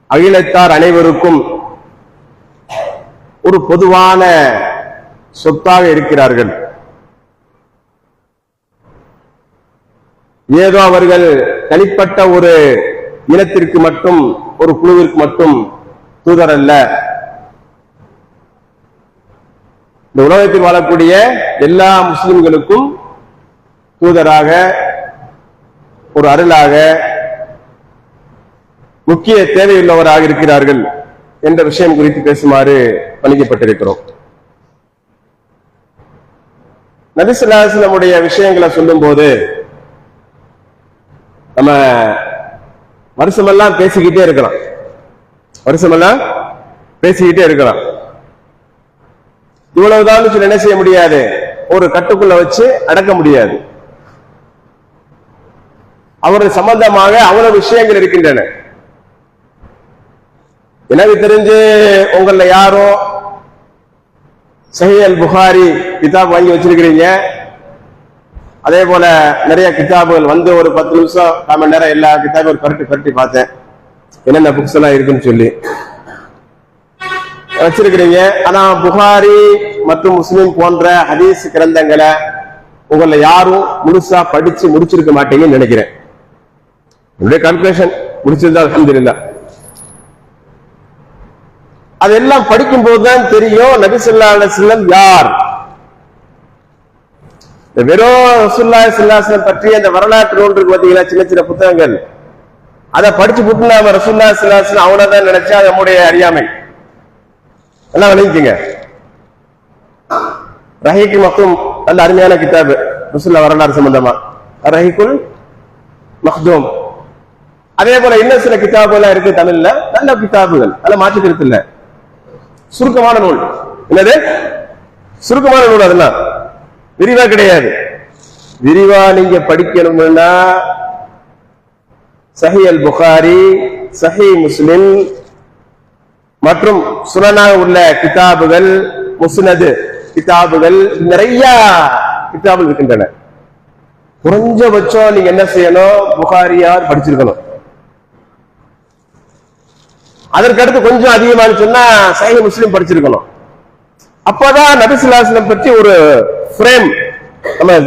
அகிலத்தார் அனைவருக்கும் ஒரு பொதுவான சொத்தாக இருக்கிறார்கள். ஏதோ அவர்கள் தனிப்பட்ட ஒரு இனத்திற்கு மட்டும், ஒரு குழுவிற்கு மட்டும் தூதர் அல்ல. இந்த உலகத்தில் வாழக்கூடிய எல்லா முஸ்லிம்களுக்கும் தூதராக, ஒரு அருளாக, முக்கிய தேவையுள்ளவராக இருக்கிறார்கள் என்ற விஷயம் குறித்து பேசுமாறு பணிக்கப்பட்டிருக்கிறோம். நபி ஸல்லல்லாஹு அலைஹி வஸல்லம் விஷயங்களை சொல்லும் போது நம்ம வருஷமெல்லாம் பேசிக்கிட்டே இருக்கலாம். வருஷமெல்லாம் பேசிக்கிட்டே இருக்கலாம். இவ்வளவுதான் சொல்லி என்ன செய்ய முடியாது, ஒரு கட்டுக்குள்ள வச்சு அடக்க முடியாது. அவர்கள் சம்பந்தமாக அவ்வளவு விஷயங்கள் இருக்கின்றன. எனக்கு தெரிஞ்சு உங்கள யாரும் சஹீஹ் அல் புகாரி கிதாப் வாங்கி வச்சிருக்கிறீங்க. அதே போல நிறைய கிதாபுகள் வந்து ஒரு 10 நிமிஷம் 1/4 மணி நேரம் எல்லா கிதாபும் ஒரு பரட்டி பார்த்தேன், என்னென்ன புக்ஸ் எல்லாம் இருக்குன்னு சொல்லி வச்சிருக்கிறீங்க. ஆனா புகாரி மற்றும் முஸ்லிம் போன்ற ஹதீஸ் கிரந்தங்களை உங்கள யாரும் முழுசா படிச்சு முடிச்சிருக்க மாட்டீங்கன்னு நினைக்கிறேன். என்னுடைய கால்குலேஷன். முடிச்சிருந்தா அல்ஹம்துலில்லாஹ். அதெல்லாம் படிக்கும் போதுதான் தெரியும் நபி ஸல்லல்லாஹு அலைஹி வஸல்லம் யார். வெறும் ரசூலுல்லாஹி ஸல்லல்லாஹு அலைஹி வஸல்லம் பற்றிய இந்த வரலாற்று நூல் இருக்கு பாத்தீங்களா, சின்ன சின்ன புத்தகங்கள், அதை படிச்சு போட்டு நாம ரசூலுல்லாஹி ஸல்லல்லாஹு அலைஹி வஸல்லம் அவனதான் நினைச்சா நம்முடைய அறியாமை. எல்லாம் விளங்கிக்கங்க. ரஹீக்குல் மக்தூம் நல்ல அருமையான கிதாபு, ரசூலுல்லாஹ் வரலாறு சம்பந்தமா, ரஹீக்குல் மக்தூம். அதே போல இன்னும் சில கிதாபுகள் இருக்கு தமிழ்ல, நல்ல கிதாபுகள், அதெல்லாம் மாற்றி கருத்து இல்ல. சுருக்கமான நூல். என்னது சுருக்கமான நூல்? அதெல்லாம் விரிவா கிடையாது. விரிவா நீங்க படிக்கணும்னா சஹீஹ் அல் புகாரி, சஹீஹ் முஸ்லிம் மற்றும் சுனனாக உள்ள கிதாபுகள், முஸ்னது கிதாபுகள், நிறைய கிதாபுகள் இருக்கின்றன. குறைஞ்சபட்சம் நீங்க என்ன செய்யணும், புகாரியார் படிச்சிருக்கணும். அதற்கடுத்து கொஞ்சம் அதிகமான சொன்னா சஹீஹ் முஸ்லிம் படிச்சிருக்கணும். அப்பதான் நபி ஸல்லல்லாஹு அலைஹி வஸல்லம் பற்றி ஒரு ஃப்ரேம் நம்ம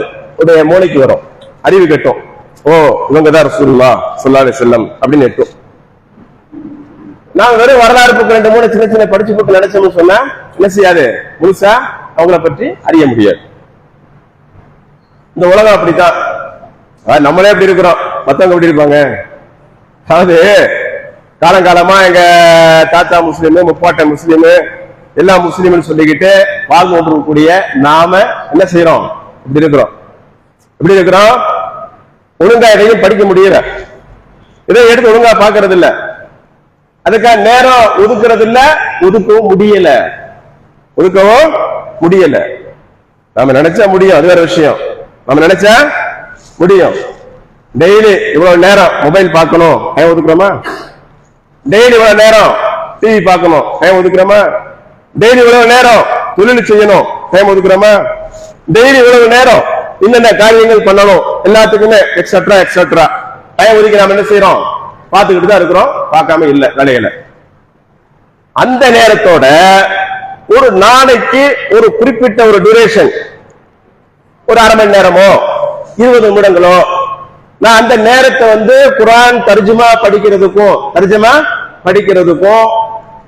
உடைய மூளைக்கு வரும், அறிவு கட்டும். ஓ, இவங்கதான் ரசூலுல்லாஹ் ஸல்லல்லாஹு அலைஹி வஸல்லம் அப்படின்னு எட்டும். நாங்க வெறும் வரலாறு புக்கு 2-3 சின்ன சின்ன படிச்சு புக்கு நினைச்சோம்னு சொன்னா என்ன செய்யாது, முழுசா அவங்கள பற்றி அறிய முடியாது. இந்த உலகம் அப்படித்தான். நம்மளே எப்படி இருக்கிறோம், மத்தவங்க எப்படி இருப்பாங்க? அதாவது காலங்காலமா எங்க தாத்தா முஸ்லீமு, முப்பாட்டன் முஸ்லீமு, எல்லா முஸ்லீம்னு சொல்லிக்கிட்டு வாழ்ந்து கொண்டிருக்கக்கூடிய நாம என்ன செய்யறோம், இப்படி இருக்கிறோம். எப்படி இருக்கிறோம்? ஒழுங்கா எதையும் படிக்க முடியல, இதை எடுத்து ஒழுங்கா பாக்குறது இல்ல, அதுக்காக நேரம் ஒதுக்குறது இல்ல, ஒதுக்கவும் முடியல. ஒதுக்கவும் முடியல. நாம நினைச்சா முடியும், அது வேற விஷயம். நம்ம நினைச்சா முடியும். டெய்லி இவ்வளவு நேரம் மொபைல் பார்க்கணும், ஏன் ஒதுக்குறோமா? டெய்லி இவ்வளவு நேரம் டிவி பார்க்கணும், டைம் ஒதுக்குறோமா? டெய்லி இவ்வளவு நேரம் தொழில் செய்யணும், டைம் ஒதுக்குறோமா? டெய்லி இவ்வளவு நேரம் இன்னென்ன காரியங்கள் பண்ணணும், எல்லாத்துக்குமே எக்ஸெட்ரா எக்ஸெட்ரா டைம் ஒதுக்கி நாம என்ன செய்யறோம், பார்த்துக்கிட்டு தான் இருக்கிறோம், பார்க்காம இல்ல வேலையில. அந்த நேரத்தோட ஒரு நாளைக்கு ஒரு குறிப்பிட்ட ஒரு டியூரேஷன், ஒரு 1/2 மணி நேரமோ 20 நிமிடங்களோ, நான் அந்த நேரத்தை குர்ஆன் தர்ஜுமா படிக்கிறதுக்கும்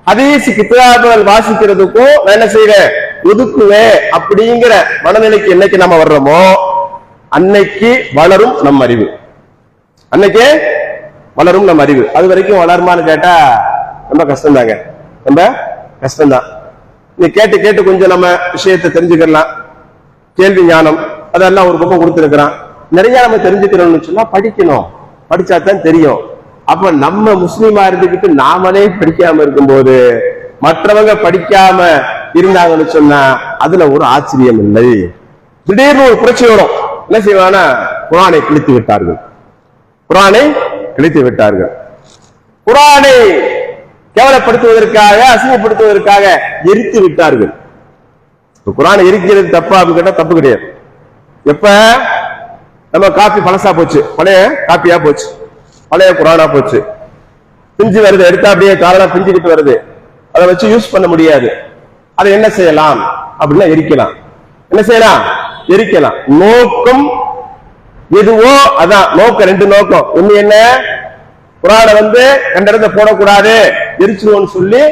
ஹதீஸ் கிதாபுகள் வாசிக்கிறதுக்கும் நான் என்ன செய்வேன், ஒதுக்குவேன். அப்படிங்கிற மனநிலைக்கு என்னைக்கு நம்ம வர்றோமோ அன்னைக்கு வளரும் நம் அறிவு. அன்னைக்கு வளரும் நம் அறிவு. அது வரைக்கும் வளருமான்னு கேட்டா ரொம்ப கஷ்டம் தாங்க, ரொம்ப கஷ்டம்தான். நீ கேட்டு கேட்டு கொஞ்சம் நம்ம விஷயத்தை தெரிஞ்சுக்கலாம். கேள்வி ஞானம் அதெல்லாம் ஒரு பக்கம் கொடுத்துருக்கிறான். நிறைய நம்ம தெரிஞ்சுக்கிறோம்னு சொன்னா படிக்கணும், படிச்சாதான் தெரியும். அப்ப நம்ம முஸ்லீமா இருந்துகிட்டு நாமளே படிக்காம இருக்கும்போது மற்றவங்க படிக்காம இருந்தாங்கன்னு சொன்னா அதுல ஒரு ஆச்சரியம் இல்லை. திடீர்னு ஒரு புரட்சி வரும். என்ன செய்வானா, குர்ஆனை கிழித்து விட்டார்கள், குர்ஆனை கிழித்து விட்டார்கள். குர்ஆனை கேவலப்படுத்துவதற்காக, அசிங்கப்படுத்துவதற்காக எரித்து விட்டார்கள். குர்ஆனை எரிக்கிறது தப்பா அப்படின்னு கேட்டா தப்பு கிடையாது. எப்ப நம்ம காப்பி பழசா போச்சு, பழைய காப்பியா போச்சு, பழைய குர்ஆனா போச்சு, பிஞ்சு வருது, எடுத்தா அப்படியே காரணம் பிஞ்சுக்கிட்டு வருது, அதை வச்சு யூஸ் பண்ண முடியாது. அதை என்ன செய்யலாம் அப்படின்னா எரிக்கலாம். என்ன செய்யலாம்? எரிக்கலாம். நோக்கம் எதுவோ அதான் நோக்கம். ரெண்டு நோக்கம். ஒண்ணு என்ன, குர்ஆனை கண்ட இடத்துல போடக்கூடாது, எரிச்சுவோம்னு சொல்லி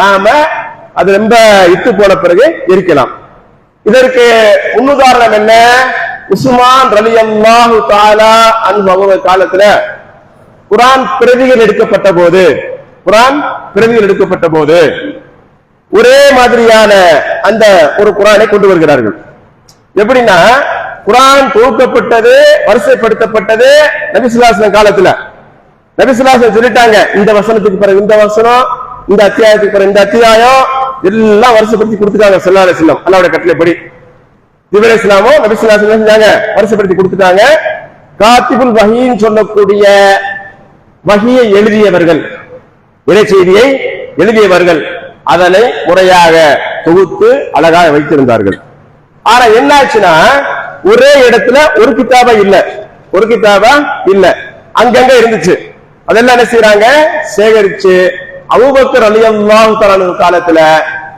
நாம அது ரொம்ப இட்டு போன பிறகு எரிக்கலாம். இதற்கு முன்னுதாரணம் என்ன, உஸ்மான் ரலியல்லாஹு தஆலா அன்ஹு அவங்க காலத்துல குர்ஆன் பிரதிகள் எடுக்கப்பட்ட போது ஒரே மாதிரியான அந்த ஒரு குர்ஆனை கொண்டு வருகிறார்கள். எப்படின்னா, குர்ஆன் தொகுக்கப்பட்டது, வரிசைப்படுத்தப்பட்டது நபி ஸல்லல்லாஹு அலைஹி வஸல்லம் காலத்துல. நபி ஸல்லல்லாஹு அலைஹி வஸல்லம் சொல்லிட்டாங்க, இந்த வசனத்துக்கு பிறகு இந்த வசனம், இந்த அத்தியாயத்துக்கு பிறகு இந்த அத்தியாயம், எல்லாம் வரிசைப்படுத்தி கொடுத்துட்டாங்க ஸல்லல்லாஹு அலைஹி வஸல்லம். அல்லாஹ்வுடைய கட்டளைப்படி ஜிப்ரீல் அலைஹிஸ்ஸலாமோ நபி ஸல்லல்லாஹு அலைஹி வஸல்லம் செஞ்சாங்க, வரிசைப்படுத்தி கொடுத்துட்டாங்க. காத்திபுல் வஹீன்னு சொல்லக்கூடிய வஹியை எழுதியவர்கள், இறை செய்தியை எழுதியவர்கள் அதனை முறையாக தொகுத்து அழகாக வைத்திருந்தார்கள். ஆனா என்ன ஆச்சுன்னா, ஒரே இடத்துல ஒரு கிதாபா இல்ல, அங்கங்க இருந்துச்சு. அதெல்லாம் என்ன செய்யறாங்க, சேகரிச்சு அபூபக்கர் ரலியல்லாஹு தஆலா காலத்துல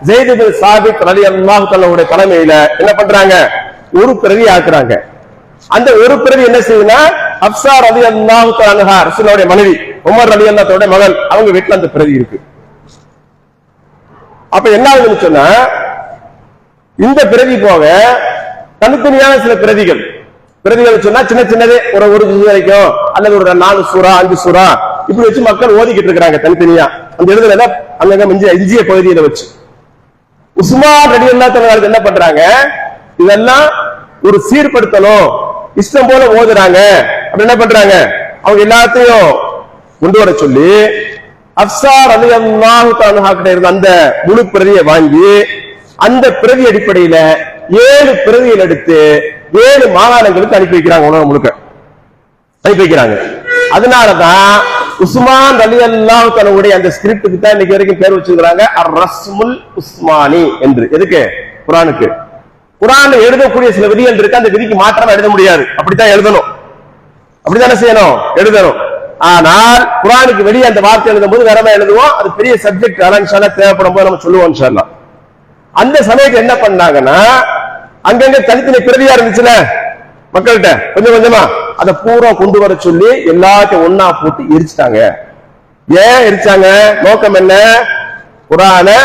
ஸைத் பின் சாபித் ரலியல்லாஹு தஆலாவுடைய தலைமையில என்ன பண்றாங்க, ஒரு பிரதி ஆக்குறாங்க. அந்த ஒரு பிரதி என்ன செய்யுதுன்னா, ஹப்ஸா ரலியல்லாஹு தஆலா அன்ஹா ரசூலுல்லாஹ்வுடைய மனைவி, உமர் ரலியல்லாஹு தஆலாவுடைய மகள், அவங்க வீட்டுல அந்த பிரதி இருக்கு. அப்ப என்ன ஆகுதுன்னு சொன்னா, இந்த பிரதி போக தனித்தனியான சில பிரதிகள் சொன்னா சின்ன சின்னதே ஒரு ஜுஸ் வரைக்கும், அல்லது ஒரு 4 சூரா 5 சூரா இப்படி வச்சு மக்கள் ஓதிக்கிட்டு இருக்கிறாங்க தனித்தனியா. அந்த எழுதுல அங்க எஞ்சிய பகுதியில வச்சு உஸ்மான் ரலியல்லாஹு தஆலா என்ன பண்றாங்க, இதெல்லாம் ஒரு சீர்படுத்தணும், இஷ்டம் போல ஓதுறாங்க. அப்படி என்ன பண்றாங்க, அவங்க எல்லாத்தையும் கொண்டு வர சொல்லி ஹப்ஸா ரலியல்லாஹு தஆலா கிட்ட இருந்த அந்த முழு பிரதியை வாங்கி, அந்த பிரதி அடிப்படையில 7 பிரதிகள் எடுத்து 7 மாகாணங்களுக்கு அனுப்பி வைக்கிறாங்க, உலகம் முழுக்க அனுப்பி வைக்கிறாங்க. அதனாலதான் உஸ்மான் ரலியல்லாஹு தஆலாவுடைய அந்த ஸ்கிரிப்டுக்கு தான் இன்னைக்கு வரைக்கும் பேர் வச்சிருக்காங்க அர்-ரஸ்முல் உஸ்மானி என்று. எதுக்கு? குர்ஆனுக்கு. குர்ஆன்ல எழுதக்கூடிய சில விதிகள் இருக்கு, அந்த விதிக்கு மாற்றமா எழுத முடியாது, அப்படித்தான் எழுதணும், அப்படித்தானே செய்யணும், எழுதணும். ஆனால் குர்ஆனுக்கு வெளியே அந்த வார்த்தை எழுதும் போது வேற மாதிரி எழுதுவோம், அது பெரிய சப்ஜெக்ட். இன்ஷா அல்லாஹ் தேவைப்படும் போது நம்ம சொல்லுவோம் இன்ஷா அல்லாஹ். அந்த சமயத்தில் என்ன பண்ணாங்கன்னா, அங்கங்க தனித்தனி பிரதியா இருந்துச்சுல மக்கள்கிட்ட, கொஞ்சம் கொஞ்சமா அதை பூரா கொண்டு வர சொல்லி எல்லாத்தையும் ஒன்னா போட்டு எரிச்சிட்டாங்க. ஏன் எரிச்சாங்க? நோக்கம் என்ன? குர்ஆனை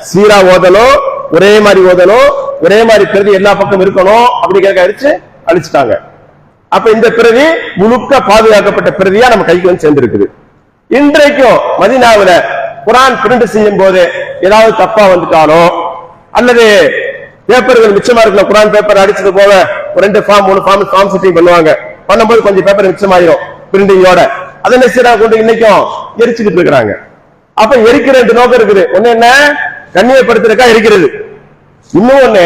சீரா ஓதணும், ஒரே மாதிரி ஓதணும், ஒரே மாதிரி பிரதி எல்லா பக்கம் இருக்கணும், அப்படிங்கிறத அழிச்சிட்டாங்க. அப்ப இந்த பிரதி முழுக்க பாதுகாக்கப்பட்ட பிரதியா நம்ம கைக்கு சேர்ந்திருக்குது. இன்றைக்கும் மதீனாவுல குர்ஆன் பிரிண்ட் செய்யும் போது ஏதாவது தப்பா வந்துட்டாலோ, அல்லது பேப்பர்கள் மிச்சமா இருக்கல, குர்ஆன் பேப்பர் அடிச்சது போக 2 ஃபார்ம் 3 ஃபார்ம் செட்டிங் பண்ணும்போது கொஞ்சம் பேப்பர் மிச்சமாயிரும் பிரிண்டிங்கோட. அதை நெசிரா கொண்டு இன்னைக்கும் எரிச்சுக்கிட்டு இருக்கிறாங்க. அப்ப எரிக்கிற 2 நோக்கம் இருக்குது. ஒண்ணு என்ன, கண்ணியப்படுத்துறதுக்கா எரிக்கிறது, இன்னொன்னு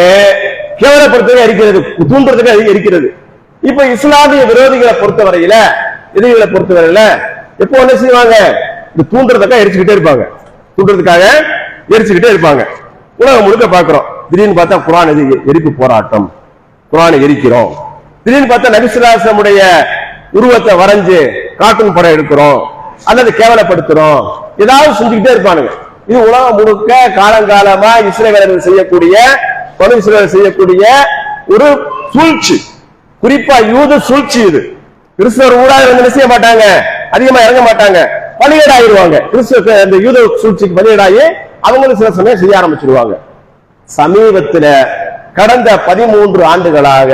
கேவலப்படுத்துறதுக்கா எரிக்கிறது, தூண்டுறதுக்காக எரிக்கிறது. இப்ப இஸ்லாமிய விரோதிகளை பொறுத்தவரையில, எதிரிகளை பொறுத்தவரையில எப்போ என்ன செய்வாங்க, இது தூண்டுறதுக்காக எரிச்சுக்கிட்டே இருப்பாங்க. உலகம் முழுக்க பாக்குறோம். திடீர்னு பார்த்தா குர்ஆன் எரிப்பு போராட்டம், குர்ஆனை எரிக்கிறோம். திடீர்னு பார்த்தா நபி ஸல்லல்லாஹு அலைஹி வஸல்லம் உருவத்தை வரைஞ்சு கார்ட்டூன் படம் எடுக்கிறோம், அல்லது கேவலப்படுத்துறோம், ஏதாவது செஞ்சுக்கிட்டே இருப்பானுங்க. இது உலகம் முழுக்க காலங்காலமா இஸ்ரவேலர்கள் செய்யக்கூடிய ஒரு சூழ்ச்சி, குறிப்பா யூத சூழ்ச்சி. இது கிறிஸ்தவர் ஊடாக என்ன செய்ய மாட்டாங்க, அதிகமா இறங்க மாட்டாங்க, பலியீடாயிருவாங்க. கிறிஸ்தவ அந்த யூத சூழ்ச்சிக்கு பலியீடாயி அவங்களும் சில சமயம் செய்ய ஆரம்பிச்சிருவாங்க. சமீபத்தில் கடந்த 13 ஆண்டுகளாக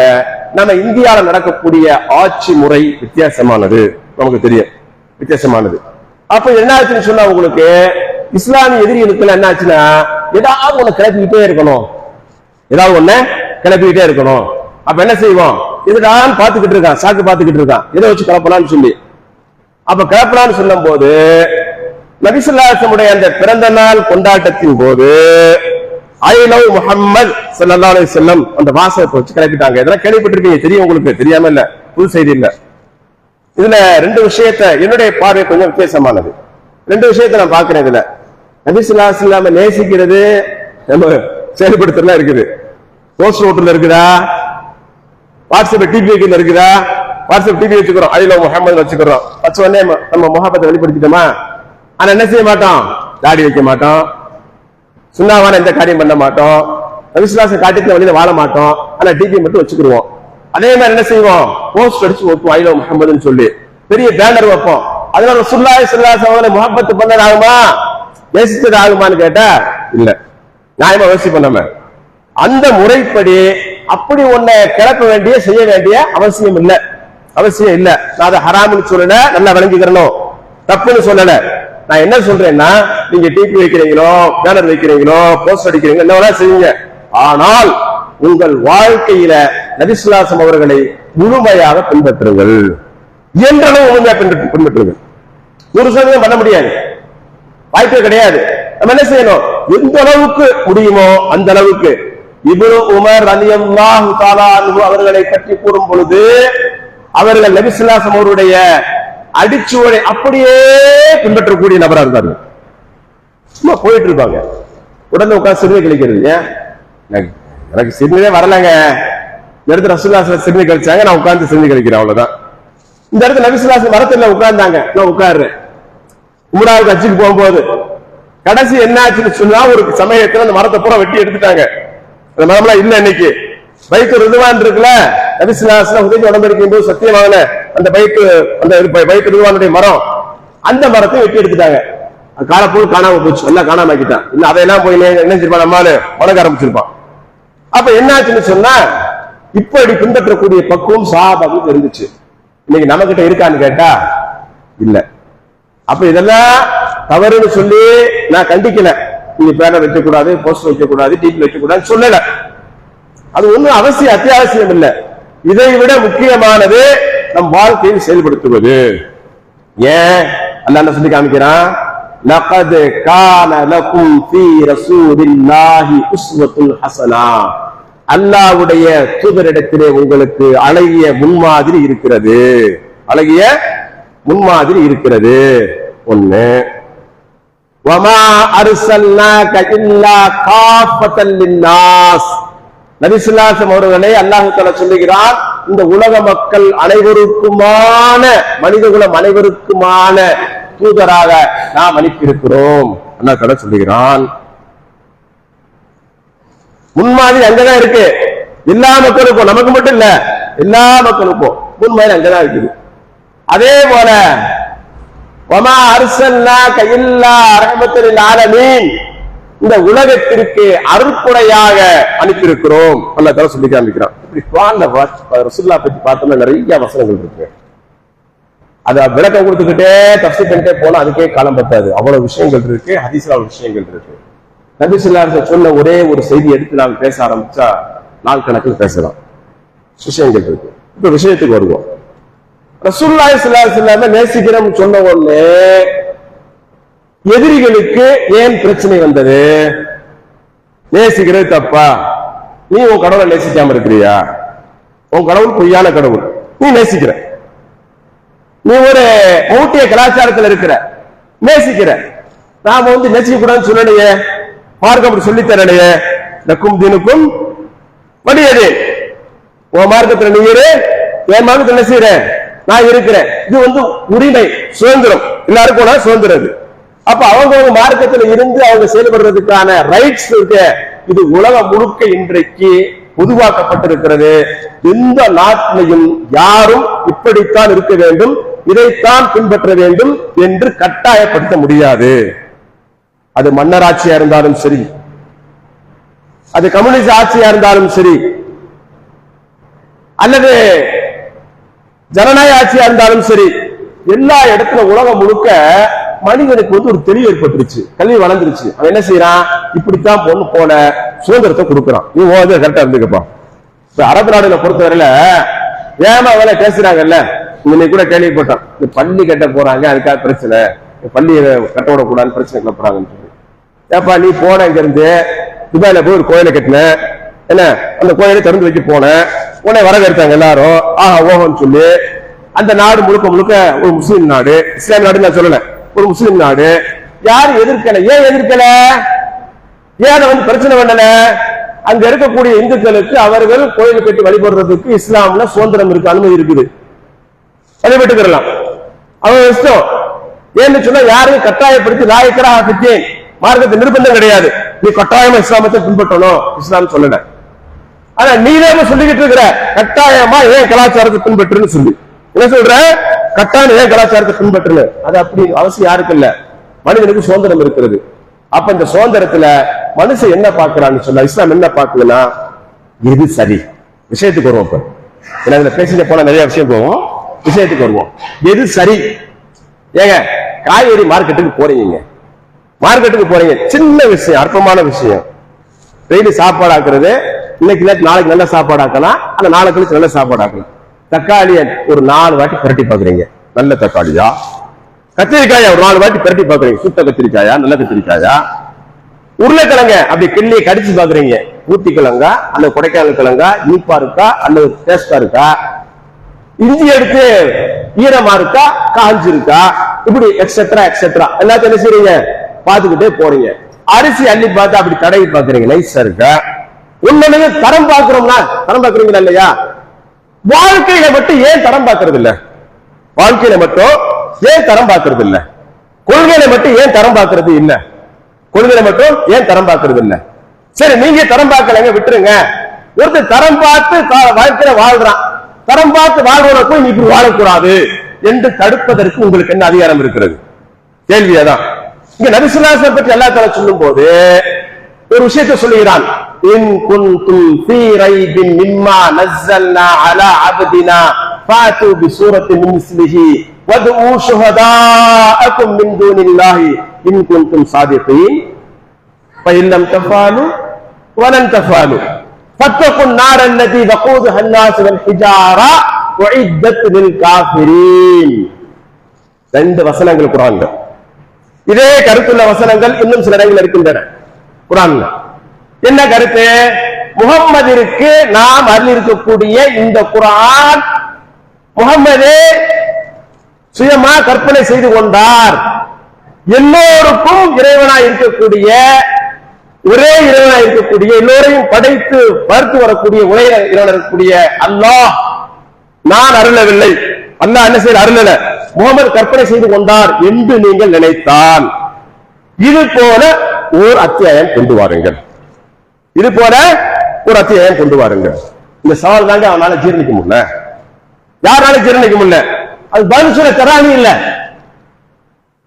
நம்ம இந்தியாவில் நடக்கக்கூடிய ஆட்சி முறை வித்தியாசமானது, நமக்கு தெரியும், வித்தியாசமானது. அப்ப என்ன ஆச்சுன்னு சொன்னா, உங்களுக்கு இஸ்லாமிய எதிரிகளுக்கு என்ன ஆச்சுன்னா, ஏதாவது ஒண்ணு கிளப்பிக்கிட்டே இருக்கணும். அப்ப என்ன செய்வோம், இதுதான் பார்த்துக்கிட்டு இருக்கான், சாக்கு பார்த்துக்கிட்டு இருக்கான், இதை வச்சு கிளப்பலாம்னு சொல்லி. அப்ப கிளப்பலாம்னு சொல்லும் போது நபி ஸல்லல்லாஹு அலைஹி வஸல்லம் அந்த பிறந்த நாள் கொண்டாட்டத்தின் போது ஐ லவ் முஹம்மது ஸல்லல்லாஹு அலைஹி வஸல்லம் அந்த வாசகத்தை வச்சு கிளப்பிட்டாங்க. இதெல்லாம் கேள்விப்பட்டிருக்கீங்க, தெரியும் உங்களுக்கு, தெரியாம இல்ல, புது செய்தி இல்ல. இதுல 2 விஷயத்தை, என்னுடைய பார்வை கொஞ்சம் வித்தியாசமானது. 2 விஷயத்தை நான் பாக்குறேன். இதுல நபி ஸல்லல்லாஹு அலைஹி வஸல்லம் நேசிக்கிறது நம்ம செயல்படுத்தலாம் இருக்குது. போஸ்ட் நோட்டுல இருக்குதா, வாட்ஸ்அப் டிபில இருக்குதா, வாட்ஸ்அப் டிபி வச்சுக்கிறோம், ஐ லவ் முஹம்மது வச்சுக்கிறோம், வச்ச உடனே நம்ம முஹப்பத்தை வெளிப்படுத்திட்டோமா, ஆனா என்ன செய்ய மாட்டோம், தாடி வைக்க மாட்டோம், சுண்ணாவான எந்த காரியம் பண்ண மாட்டோம், விசுவாச காட்டுக்கு வழியில வாழ மாட்டோம், ஆனா டிபி மட்டும் வச்சுக்கிடுவோம். அதே மாதிரி என்ன செய்வோம், போஸ்ட் அடிச்சு வைப்போம், ஐலோ முகமதுன்னு சொல்லி பெரிய பேனர் வைப்போம். அதனால ரசூலுல்லாஹி ஸல்லல்லாஹு அலைஹி வஸல்லம் முஹப்பத் பண்ணது ஆகுமா, நேசிச்சது ஆகுமான்னு கேட்டா இல்ல. நியாயமா யோசிப்போம் நம்ம. அந்த முறைப்படி அப்படி ஒன்ன கிளப்ப வேண்டிய செய்ய வேண்டிய அவசியம் இல்ல, அவசியம் இல்ல. நான் அதை ஹராம்னு சொல்லல, நல்லா விளங்கிக்கிறணும், தப்புன்னு சொல்லல. நான் என்ன சொல்றேன்னா, நீங்க டிபி வைக்கிறீங்களோ, பேனர் வைக்கிறீங்களோ, போஸ்ட் அடிக்கிறீங்களோ, என்ன வேணா செய்யுங்க. ஆனால் உங்கள் வாழ்க்கையில நபி ஸல்லல்லாஹு அலைஹி வஸல்லம் அவர்களை முழுமையாக பின்பற்றுங்கள், இயன்றளவு முழுமையாக பின்பற்றுங்கள். 100% பண்ண முடியாது, வாய்ப்பே கிடையாது. நம்ம என்ன செய்யணும், எந்த அளவுக்கு முடியுமோ அந்த அளவுக்கு. இப்னு உமர் ரலியல்லாஹு தஆலா அன்ஹு அவர்களை பற்றி கூறும் பொழுது, அவர்கள் நபி ஸல்லல்லாஹு அலைஹி வஸல்லம் அவருடைய அடிச்சுவடை அப்படியே பின்பற்றக்கூடிய நபரா இருந்தார்கள். சும்மா போயிட்டு இருப்பாங்க, உடனே உட்கார்ந்து சிறுநீர் கழிக்கிறது. ஏன் எனக்கு சிறுநீரே வரலங்க, இந்த இடத்துல ரசூலுல்லாஹி ஸல்லல்லாஹு அலைஹி வஸல்லம் சிறுநீர் கழிச்சாங்க, நான் உட்கார்ந்து சிறுநீர் கழிக்கிறேன், அவ்வளவுதான். இந்த இடத்துல நபி ஸல்லல்லாஹு அலைஹி வஸல்லம் மரத்துல உட்கார்ந்தாங்க, நான் உட்கார்றேன். உம்ராவுக்கு ஹஜ்ஜுக்கு போகும்போது கடைசி என்ன ஆச்சுன்னு சொன்னா, ஒரு சமயத்துல அந்த மரத்தை பூரா வெட்டி எடுத்துட்டாங்க. அந்த மரம்லாம் இல்ல. இன்னைக்கு பைக்கு ரிதுவான் இருக்குல்ல, நபி ஸல்லல்லாஹு அலைஹி வஸல்லம் உதவி உடம்படிக்கும் போது சத்தியமான அந்த பைக்கு, அந்த பைக்கு ரிதுவானுடைய மரம், அந்த மரத்தை வெட்டி எடுத்துட்டாங்க. காலப்போல் காணாம போச்சு, எல்லாம் காணாம ஆக்கிட்டான். இன்னும் அதையெல்லாம் போய் என்ன செஞ்சிருப்பான், நம்மால உலக ஆரம்பிச்சிருப்பான். அப்ப என்ன ஆச்சுன்னு சொன்னா, இப்படி பின்பற்றக்கூடிய பக்குவம் சஹாபாவுக்கு இருந்துச்சு. இன்னைக்கு நம்ம கிட்ட இருக்கான்னு கேட்டா இல்ல. அப்ப இதெல்லாம் தவறுன்னு சொல்லி நான் கண்டிக்கல. நீங்க பேனர் வைக்கக்கூடாது, போஸ்டர் வைக்கக்கூடாது, டிபி வைக்கக்கூடாது சொல்லல. அது ஒண்ணும் அவசியம் அத்தியாவசியம் இல்லை. இதை விட முக்கியமானது நம் வாழ்க்கையில் செயல்படுத்துவது. ஏன் அல்லாஹ் என்ன சொல்லி காமிக்கிறான், லகத் கான லகும் ஃபீ ரசூலில்லாஹி உஸ்வத்துன் ஹஸனா, அல்லாஹ்வுடைய தூதரிடத்திலே உங்களுக்கு அழகிய முன்மாதிரி இருக்கிறது, அழகிய முன்மாதிரி இருக்கிறது. ஒண்ணு, வமா அர்சல்னாக இல்லா காஃபத்தல் லின்னாஸ், நபி ஸல்லல்லாஹு அலைஹி வஸல்லம் அவர்களை அல்லாஹ் தஆலா சொல்லுகிறான், இந்த உலக மக்கள் அனைவருக்குமான, மனிதகுலம் அனைவருக்குமான தூதராக நாம் அனுப்பியிருக்கிறோம் அல்லாஹ் தஆலா சொல்லுகிறான். முன்மாதிரி அங்கதான் இருக்கு, எல்லா மக்களுக்கும், நமக்கு மட்டும் இல்ல, எல்லா மக்களுக்கும் முன்மாதிரி அங்கதான் இருக்குது. அதே போல வமா அர்சல்னாக இல்லா ரஹ்மத்தல் லில் ஆலமீன், இந்த உலகத்திற்கு அருட்கொடையாக அனுப்பியிருக்கிறோம் அல்லாஹ் தஆலா சொல்லி காமிக்கிறான். இப்படி குர்ஆன்ல ரசூலுல்லாஹ் பத்தி பார்த்தோம்னா நிறைய வசனங்கள் இருக்கு. அத விளக்கம் கொடுத்துக்கிட்டே தஃசீர் பண்ணிட்டே போனா அதுக்கே காலம் பத்தாது, அவ்வளவு விஷயங்கள் இருக்கு. ஹதீஸ்ல அவ்வளவு விஷயங்கள் இருக்கு. நபி ஸல்லல்லாஹு அலைஹி வஸல்லம் சொன்ன ஒரே ஒரு செய்தி எடுத்து நாம் பேச ஆரம்பிச்சா நாள் கணக்கில் பேசலாம், விஷயங்கள் இருக்கு. இப்ப விஷயத்துக்கு வருவோம். ரசூலுல்லாஹி ஸல்லல்லாஹு அலைஹி வஸல்லம் நேசிக்கிறோம் சொன்ன உடனே எதிரிகளுக்கு ஏன் பிரச்சனை வந்தது? நேசிக்கிறது தப்பா? நீ உன் கடவுளை நேசிக்காம இருக்கிறியா? உன் கடவுள் பொய்யான கடவுள், நீ நேசிக்கிற. நீ ஒரு மூட்டிய கலாச்சாரத்தில் இருக்கிற, நேசிக்கிற. நாம நேசிக்க கூடாதுன்னு சொல்லலையே, மார்க்கம் அப்படி சொல்லி தரலையே. லக்கும் தீனுக்கும் வலியது, உன் மார்க்கத்தில் நீ இரு, என் மார்க்கத்தில் என்ன செய்யற, நான் இருக்கிறேன். இது உரிமை, சுதந்திரம், எல்லாருக்கும் சுதந்திரம். அப்ப அவங்க மார்க்கத்தில் இருந்து அவங்க செயல்படுறதுக்கான ரைட்ஸ் இருக்கு. இது உலகம் முழுக்க இன்றைக்கு பொதுவாக்கப்பட்டிருக்கிறது. எந்த நாட்டிலையும் யாரும் இப்படித்தான் இருக்க வேண்டும், இதைத்தான் பின்பற்ற வேண்டும் என்று கட்டாயப்படுத்த முடியாது. அது மன்னர் ஆட்சியா இருந்தாலும் சரி, அது கம்யூனிஸ்ட் ஆட்சியா இருந்தாலும் சரி, அல்லது ஜனநாயக ஆட்சியா இருந்தாலும் சரி, எல்லா இடத்துல உலகம் முழுக்க மனிதனுக்கு ஒரு தெளிவு ஏற்பட்டுருச்சு, கல்வி வளர்ந்துருச்சு. அவன் என்ன செய்யறான், இப்படித்தான் பொண்ணு போல சுதந்திரத்தை கொடுக்குறான். நீ கரெக்டா இருந்துக்கப்பா. இப்ப அரபு நாடுகளை பொறுத்தவரையில ஏமா வேலை பேசுறாங்கல்ல, இன்னைக்கு கூட கேள்விப்பட்டான், இந்த பள்ளி கட்ட போறாங்க, அதுக்காக பிரச்சனை, பள்ளி கட்ட விடக்கூடாதுன்னு பிரச்சனை கிளப்புறாங்கன்னு சொல்லி. ஏப்பா நீ போன இங்க இருந்து துபாயில போய் ஒரு கோயிலை கட்டின, என்ன அந்த கோயிலை திறந்து வைக்க போன உடனே வரவேற்றாங்க எல்லாரும், ஆஹா ஓஹோன்னு சொல்லி. அந்த நாடு முழுக்க முழுக்க ஒரு முஸ்லீம் நாடு, இஸ்லாமிய நாடு நான் சொல்லல, ஒரு முஸ்லீம் நாடு. யாரும் எதிர்க்கல. ஏன் எதிர்க்கல? ஏன் அதை பிரச்சனை பண்ணல? அங்க இருக்கக்கூடிய இந்துக்களுக்கு அவர்கள் கோயில் கட்டி வழிபடுறதுக்கு இஸ்லாம்ல சுதந்திரம் இருக்கு, அனுமதி இருக்குது, வழிபட்டுக்கலாம், அவங்க இஷ்டம். ஏன்னு சொன்னா யாரையும் கட்டாயப்படுத்தி நாயக்கரா ஆக்கிட்டேன் மார்க்கத்தை நிர்பந்தம் கிடையாது. நீ கட்டாயமா இஸ்லாமத்தை பின்பற்றணும் இஸ்லாம் சொல்லல. ஆனா நீனே சொல்லிக்கிட்டு இருக்கிற கட்டாயமா ஏன் கலாச்சாரத்தை பின்பற்றுன்னு சொல்லி என்ன சொல்ற, கட்டாயம் ஏன் கலாச்சாரத்தை பின்பற்றுன்னு. அது அப்படி அவசியம் யாருக்கு இல்ல, மனிதனுக்கு சுதந்திரம் இருக்கிறது. அப்ப இந்த சுதந்திரத்துல மனுஷன் என்ன பாக்குறான்னு சொன்னா இஸ்லாம் என்ன பாக்குதுன்னா எது சரி. விஷயத்துக்கு வருவோம். இப்ப ஏன்னா இதுல பேசிட்டு போன நிறைய விஷயம் போவோம், விஷயத்துக்கு வருவோம். எது சரி? ஏங்க காய்கறி மார்க்கெட்டுக்கு போறீங்க, மார்க்கெட்டுக்கு போறீங்க, சின்ன விஷயம், அற்பமான விஷயம். டெய்லி சாப்பாடு ஆக்குறது, இன்னைக்கு நாளைக்கு நல்ல சாப்பாடு ஆக்கலாம், அந்த நாளைக்கு கழிச்சு நல்ல சாப்பாடு ஆக்கலாம். தக்காளிய ஒரு 4 வாட்டி புரட்டி பாக்குறீங்க, நல்ல தக்காளியா? கத்திரிக்காயா ஒரு 4 வாட்டி புரட்டி பாக்குறீங்க, சுத்த கத்திரிக்காயா நல்ல கத்திரிக்காயா? உருளைக்கிழங்க அப்படி கிள்ளி கடிச்சு பாக்குறீங்க, ஊத்தி கிழங்கா அல்லது கொடைக்கானல் கிழங்கா, இனிப்பா இருக்கா அல்லது டேஸ்டா இருக்கா? இஞ்சி எடுத்து ஈரமா இருக்கா காஞ்சி இருக்கா? இப்படி எக்ஸெட்ரா எக்ஸெட்ரா எல்லாத்தையும் என்ன செய்றீங்க, பாத்துக்கிட்டே போறீங்க. அரிசி அள்ளி பார்த்து அப்படி தடவி பாக்குறீங்க, நைஸா இருக்கா? உண்மையிலேயே தரம் பாக்குறோம்னா தரம் பாக்குறீங்களா இல்லையா? வாழ்க்கையில மட்டும் ஏன் தரம் பாக்குறது இல்ல? வாழ்க்கையில மட்டும் ஏன் தரம் பாக்குறது இல்ல? கொள்கையில மட்டும் ஏன் தரம் பாக்குறது இல்ல? கொள்கையில மட்டும் ஏன் தரம் பாக்குறது இல்ல? சரி, நீங்க தரம் பார்க்கலங்க, விட்டுருங்க. ஒருத்தர் தரம் பார்த்து வாழ்க்கையில வாழ்றான், தரம் பார்த்து வாழ்றவனை போய் நீ இப்படி வாழக்கூடாது என்று தடுப்பதற்கு உங்களுக்கு என்ன அதிகாரம் இருக்கிறது? கேள்வியதான். இங்க நபி ஸல்லல்லாஹு அலைஹி வஸல்லம் பற்றி அல்லாஹ் தஆலா சொல்லும்போது ஒரு விஷயத்தை சொல்லுகிறான். இன் குன்தும் ஃபீ ரைபின் மிம்மா நஸல்னா அலா அப்தினா ஃபாது பிசூரத்தின் மின் மிஸ்லிஹி வதுஉ ஷுஹதாஅக்கும் மின் தூனில்லாஹி இன் குன்தும் ஸாதிகீன் ஃபஇன் லம் தஃபாலு வலன் தஃபாலு ஃபத்தகுன் நார அல்லதி வகூதுஹா அன்-நாஸ் வல் ஹிஜாரா உஇத்தத் லில் காஃபிரீன். 2 வசனங்கள் குர்ஆன்ல. இதே கருத்துள்ள வசனங்கள் இன்னும் சில இடங்களில் இருக்கின்றன குர்ஆன்ல. என்ன கருத்து? முஹம்மதிற்கு நாம் அருளியிருக்கக்கூடிய இந்த குர்ஆன் முஹம்மதே சுயமா கற்பனை செய்து கொண்டார். எல்லோருக்கும் இறைவனாய் இருக்கக்கூடிய, ஒரே இறைவனாய் இருக்கக்கூடிய, எல்லோரையும் படைத்து வளர்த்து வரக்கூடிய ஒரே இறைவனாய் இருக்கக்கூடிய அல்லாஹ் நான் அருளவில்லை, அல்லாஹ் என்ன செய்ய அருளல, முகமது கற்பனை செய்து கொண்டார் என்று நீங்கள் நினைத்தால் இது போல ஓர் அத்தியாயம் கொண்டு வாருங்கள், இது போல ஒரு அத்தியாயம் கொண்டு வாருங்கள். இந்த சவால் தாங்க அவனால ஜீரணிக்க முடியல, யாரால ஜீரணிக்க முடியல. அது பதில் சொல்ல திராணி இல்ல,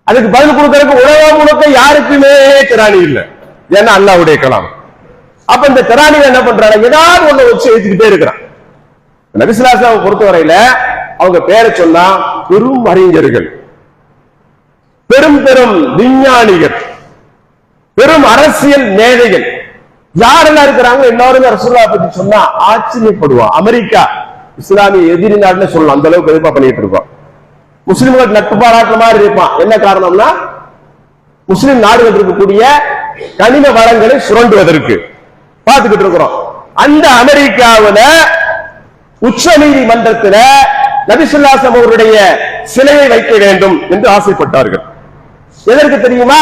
அதுக்கு பதில் கொடுக்கறதுக்கு உலகம் முழுக்க யாருக்குமே திராணி இல்லை. ஏன்னா அல்லாஹ்வுடைய கலாம். அப்ப இந்த திராணி என்ன பண்றாங்க, ஏதாவது ஒண்ணு வச்சு எழுதிக்கிட்டே இருக்கிறான். நபி ஸல்லல்லாஹு அலைஹி வஸல்லம் பொறுத்தவரையில அவங்க பேரை சொன்னா பெரும் அறிஞர்கள், பெரும் பெரும் விஞ்ஞானிகள், பெரும் அரசியல் மேதைகள் யாரெல்லாம் இருக்கிறாங்க எல்லாருமே ரசூலுல்லாஹ் பத்தி சொன்னா ஆச்சரியப்படுவான். அமெரிக்கா இஸ்லாமிய எதிரி நாடுன்னு சொல்லலாம், அந்த அளவுக்கு எதிர்ப்பா பண்ணிட்டு இருப்பான். முஸ்லிம்கள் நட்பு பாராட்டுற மாதிரி இருப்பான். என்ன காரணம்னா முஸ்லிம் நாடுகள் இருக்கக்கூடிய கனிம வளங்களை சுரண்டுவதற்கு பார்த்துக்கிட்டு இருக்கிறோம். அந்த அமெரிக்காவில உச்ச நீதிமன்றத்தில் நபி ஸல்லல்லாஹு அலைஹி வஸல்லம் அவருடைய சிலையை வைக்க வேண்டும் என்று ஆசைப்பட்டார்கள். எதற்கு தெரியுமா?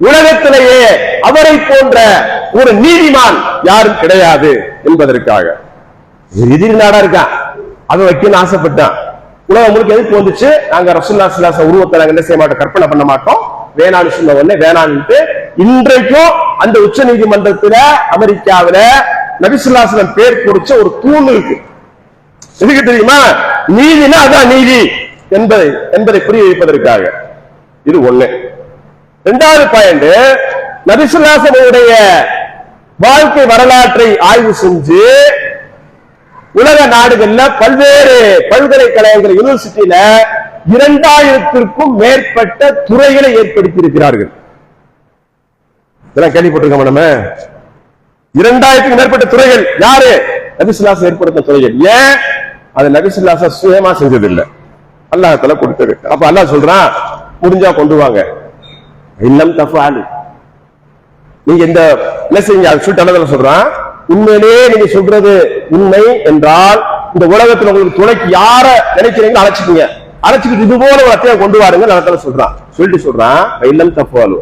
உலகத்திலேயே அவரை போன்ற ஒரு நீதிமான் யாரும் கிடையாது என்பதற்காக. எதிரி நாடா இருக்கான், அவன் வைக்கணும்னு ஆசைப்பட்டான். உலகம் முழுக்க எதுக்கு வந்துச்சு, நாங்க ரசூலுல்லாஹி ஸல்லல்லாஹு அலைஹி வஸல்லம் உருவத்தை நாங்க என்ன செய்ய மாட்டோம், கற்பனை பண்ண மாட்டோம், வேணான்னு சொன்ன உடனே வேணான்ட்டு இன்றைக்கும் அந்த உச்ச நீதிமன்றத்துல அமெரிக்காவில நபி ஸல்லல்லாஹு அலைஹி வஸல்லம் பேர் குறிச்ச ஒரு தூண் இருக்கு. எதுக்கு தெரியுமா? நீதினா அதான் நீதி என்பதை புரிய வைப்பதற்காக. இது ஒண்ணு. 2வது பாயிண்ட், நபி ஸல்லல்லாஹு அலைஹி வஸல்லம் வாழ்க்கை வரலாற்றை ஆய்வு செஞ்சு உலக நாடுகள்ல பல்வேறு பல்கலைக்கழகங்கள் யூனிவர்சிட்டியில 2000க்கும் மேற்பட்ட துறைகளை ஏற்படுத்தி இருக்கிறார்கள். இதெல்லாம் கேள்விப்பட்டிருக்கோம் நம்ம. 2000க்கும் மேற்பட்ட துறைகள் யாரு? நபி ஸல்லல்லாஹு அலைஹி வஸல்லம் ஏற்படுத்தின துறைகள். ஏன்? அது நபி ஸல்லல்லாஹு அலைஹி வஸல்லம் சுயமா செஞ்சதில்லை, அல்லாஹ் தஆலா கொடுத்தது. அப்ப அல்லாஹ் சொல்றான், முடிஞ்சா கொண்டு வாங்க. இல்லம் தஃபாலு, நீங்க இந்த என்ன செய்யுங்க சொல்லிட்டு அல்லாஹ் சொல்றான், உண்மையிலேயே நீங்க சொல்றது உண்மை என்றால் இந்த உலகத்துல உங்களுக்கு துணைக்கு யார நினைக்கிறீங்களோ அழைச்சிக்கீங்க, அழைச்சிக்கிட்டு இது போல ஒரு அத்தியாயம் கொண்டு வாருங்க அல்லாஹ் சொல்றான். சொல்லிட்டு சொல்றான், இல்லம் தஃபாலு,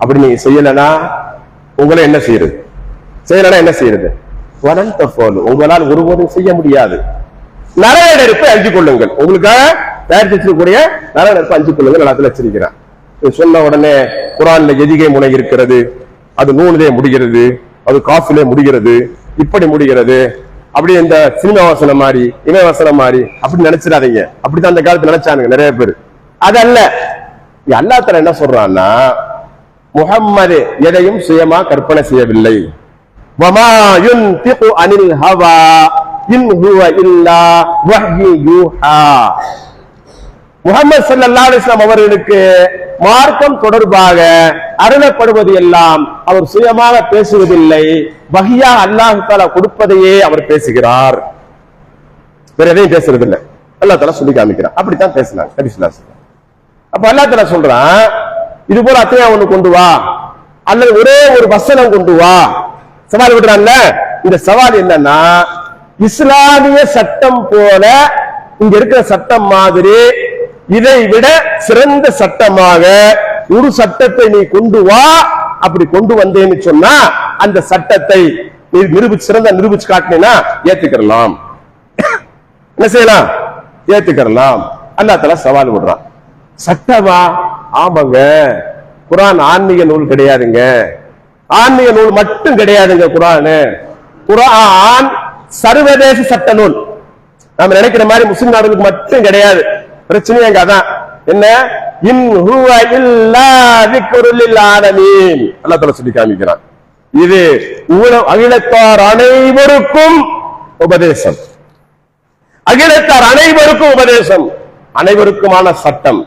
அப்படி நீங்க செய்யலனா உங்களை என்ன செய்யறது, செய்யலனா என்ன செய்யறது, வலன் தஃபாலு, உங்களால் ஒருபோதும் செய்ய முடியாது. நரக நெருப்பை அழித்துக் கொள்ளுங்கள். உங்களுக்காக தயாரித்து வச்சிருக்கக்கூடிய நரக நெருப்பு 5 கொள்ளுங்கள் எல்லாத்துல வச்சிருக்கிறான். சொன்ன உடனே குர்ஆன்ல எதிகை முனை இருக்கிறது, அது நூனிலே முடிகிறது, அது காஃபிலே முடிகிறது, இப்படி முடிகிறது, அப்படி இந்த சினிமா வசனம் மாதிரி இமய வசனம் மாதிரி அப்படி நினைச்சிடாதீங்க. அப்படித்தான் அந்த காலத்துல நினைச்சானுங்க நிறைய பேர். அதல்ல, அல்லாஹ் தஆலா என்ன சொல்றான்னா, முஹம்மது எதையும் சுயமா கற்பனை செய்யவில்லை. வமா யுன்திகு அனில் ஹவா இன் ஹுவ இல்லா வஹ்யு யூஹா. முஹம்மது ஸல்லல்லாஹு அலைஹி வஸல்லம் அவர்களுக்கு மார்க்கம் தொடர்பாக அருளப்படுவது எல்லாம் அவர் சுயமாக பேசுவதில்லை, வஹியா அல்லாஹ் தஆலா கொடுப்பதையே அவர் பேசுகிறார், வேற எதையும் பேசுறதில்லை. அல்லாஹ் தஆலா சொல்லி காமிக்கிறார். அப்படித்தான் பேசினாங்க நபி ஸல்லல்லாஹு அலைஹி வஸல்லம். அப்ப அல்லாஹ் தஆலா சொல்றான், இது போல அத்தையா ஒண்ணு கொண்டு வா, அல்லது ஒரே ஒரு வசனம் கொண்டு வா, சவால் விடுறான்ல. இந்த சவால் என்னன்னா, இஸ்லாமிய சட்டம் போல இங்க இருக்கிற சட்டம் மாதிரி இதை விட சிறந்த சட்டமாக ஒரு சட்டத்தை நீ கொண்டு வா. அப்படி கொண்டு வந்தேன்னு சொன்னா அந்த சட்டத்தை நீ நிரூபிச்சு காட்டினா ஏத்துக்கலாம். என்ன செய்யலாம்? ஏத்துக்கலாம். அல்லாஹ் தஆலா சவால் விடுறான். சட்டமா? ஆமாங்க, குர்ஆன் ஆன்மீக நூல் கிடையாதுங்க, ஆன்மீக நூல் மட்டும் கிடையாதுங்க. குர்ஆன் சர்வதேச சட்ட நூல். நாம நினைக்கிற மாதிரி முஸ்லிம் நாடுகளுக்கு மட்டும் கிடையாது. பிரச்சனை எங்க அதான் என்ன, இன் ஹுவ இல்லா திக்ருல் லில் ஆலமீன். அல்லாஹ் தஆலா சொல்லி காமிக்கிறான், இது அகிலத்தார் அனைவருக்கும் உபதேசம், அகிலத்தார் அனைவருக்கும் உபதேசம், அனைவருக்குமான சட்டம்.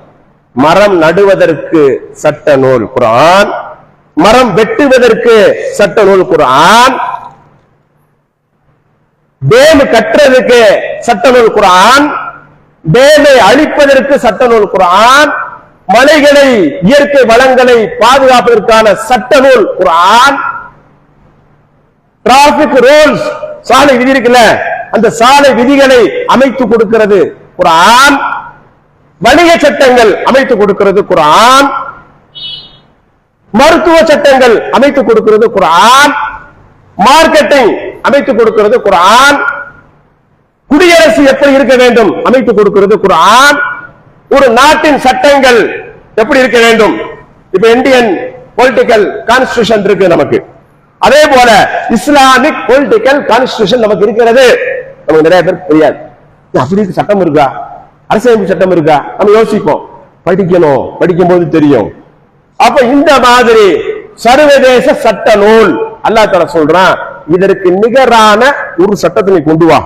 மரம் நடுவதற்கு சட்ட நூல் குர்ஆன், மரம் வெட்டுவதற்கு சட்ட நூல் குர்ஆன், டேம் கட்டுறதுக்கு சட்ட நூல் குர்ஆன், டேமை அழிப்பதற்கு சட்ட நூல் குர்ஆன், மலைகளை இயற்கை வளங்களை பாதுகாப்பதற்கான சட்ட நூல் குர்ஆன், டிராபிக் ரூல்ஸ் சாலை விதி இருக்குல்ல, அந்த சாலை விதிகளை அமைத்து கொடுக்கிறது குர்ஆன், வணிக சட்டங்கள் அமைத்து கொடுக்கிறது குர்ஆன், மருத்துவ சட்டங்கள் அமைத்து கொடுக்கிறது குர்ஆன், மார்க்கெட்டிங் அமைத்து கொடுக்கிறது குர்ஆன், குடியரசு எப்படி இருக்க வேண்டும் அமைத்து கொடுக்கிறது குர்ஆன், ஒரு நாட்டின் சட்டங்கள் எப்படி இருக்க வேண்டும். இப்ப இந்தியன் பொலிட்டிக்கல் கான்ஸ்டிடியூஷன் இருக்கு நமக்கு, அதே போல இஸ்லாமிக் பொலிட்டிக்கல் கான்ஸ்டிடியூஷன் நமக்கு இருக்கிறது. நமக்கு நிறைய பேர் தெரியாது, அப்படி சட்டம் இருக்கா, அரசியலமைப்பு சட்டம் இருக்கா, நம்ம யோசிப்போம், படிக்கணும், படிக்கும் போது தெரியும். அப்ப இந்த மாதிரி சர்வதேச சட்ட நூல் அல்லாஹ் தஆலா சொல்றான், இதற்கு நிகரான ஒரு சட்டத்தை நீ கொண்டு வா.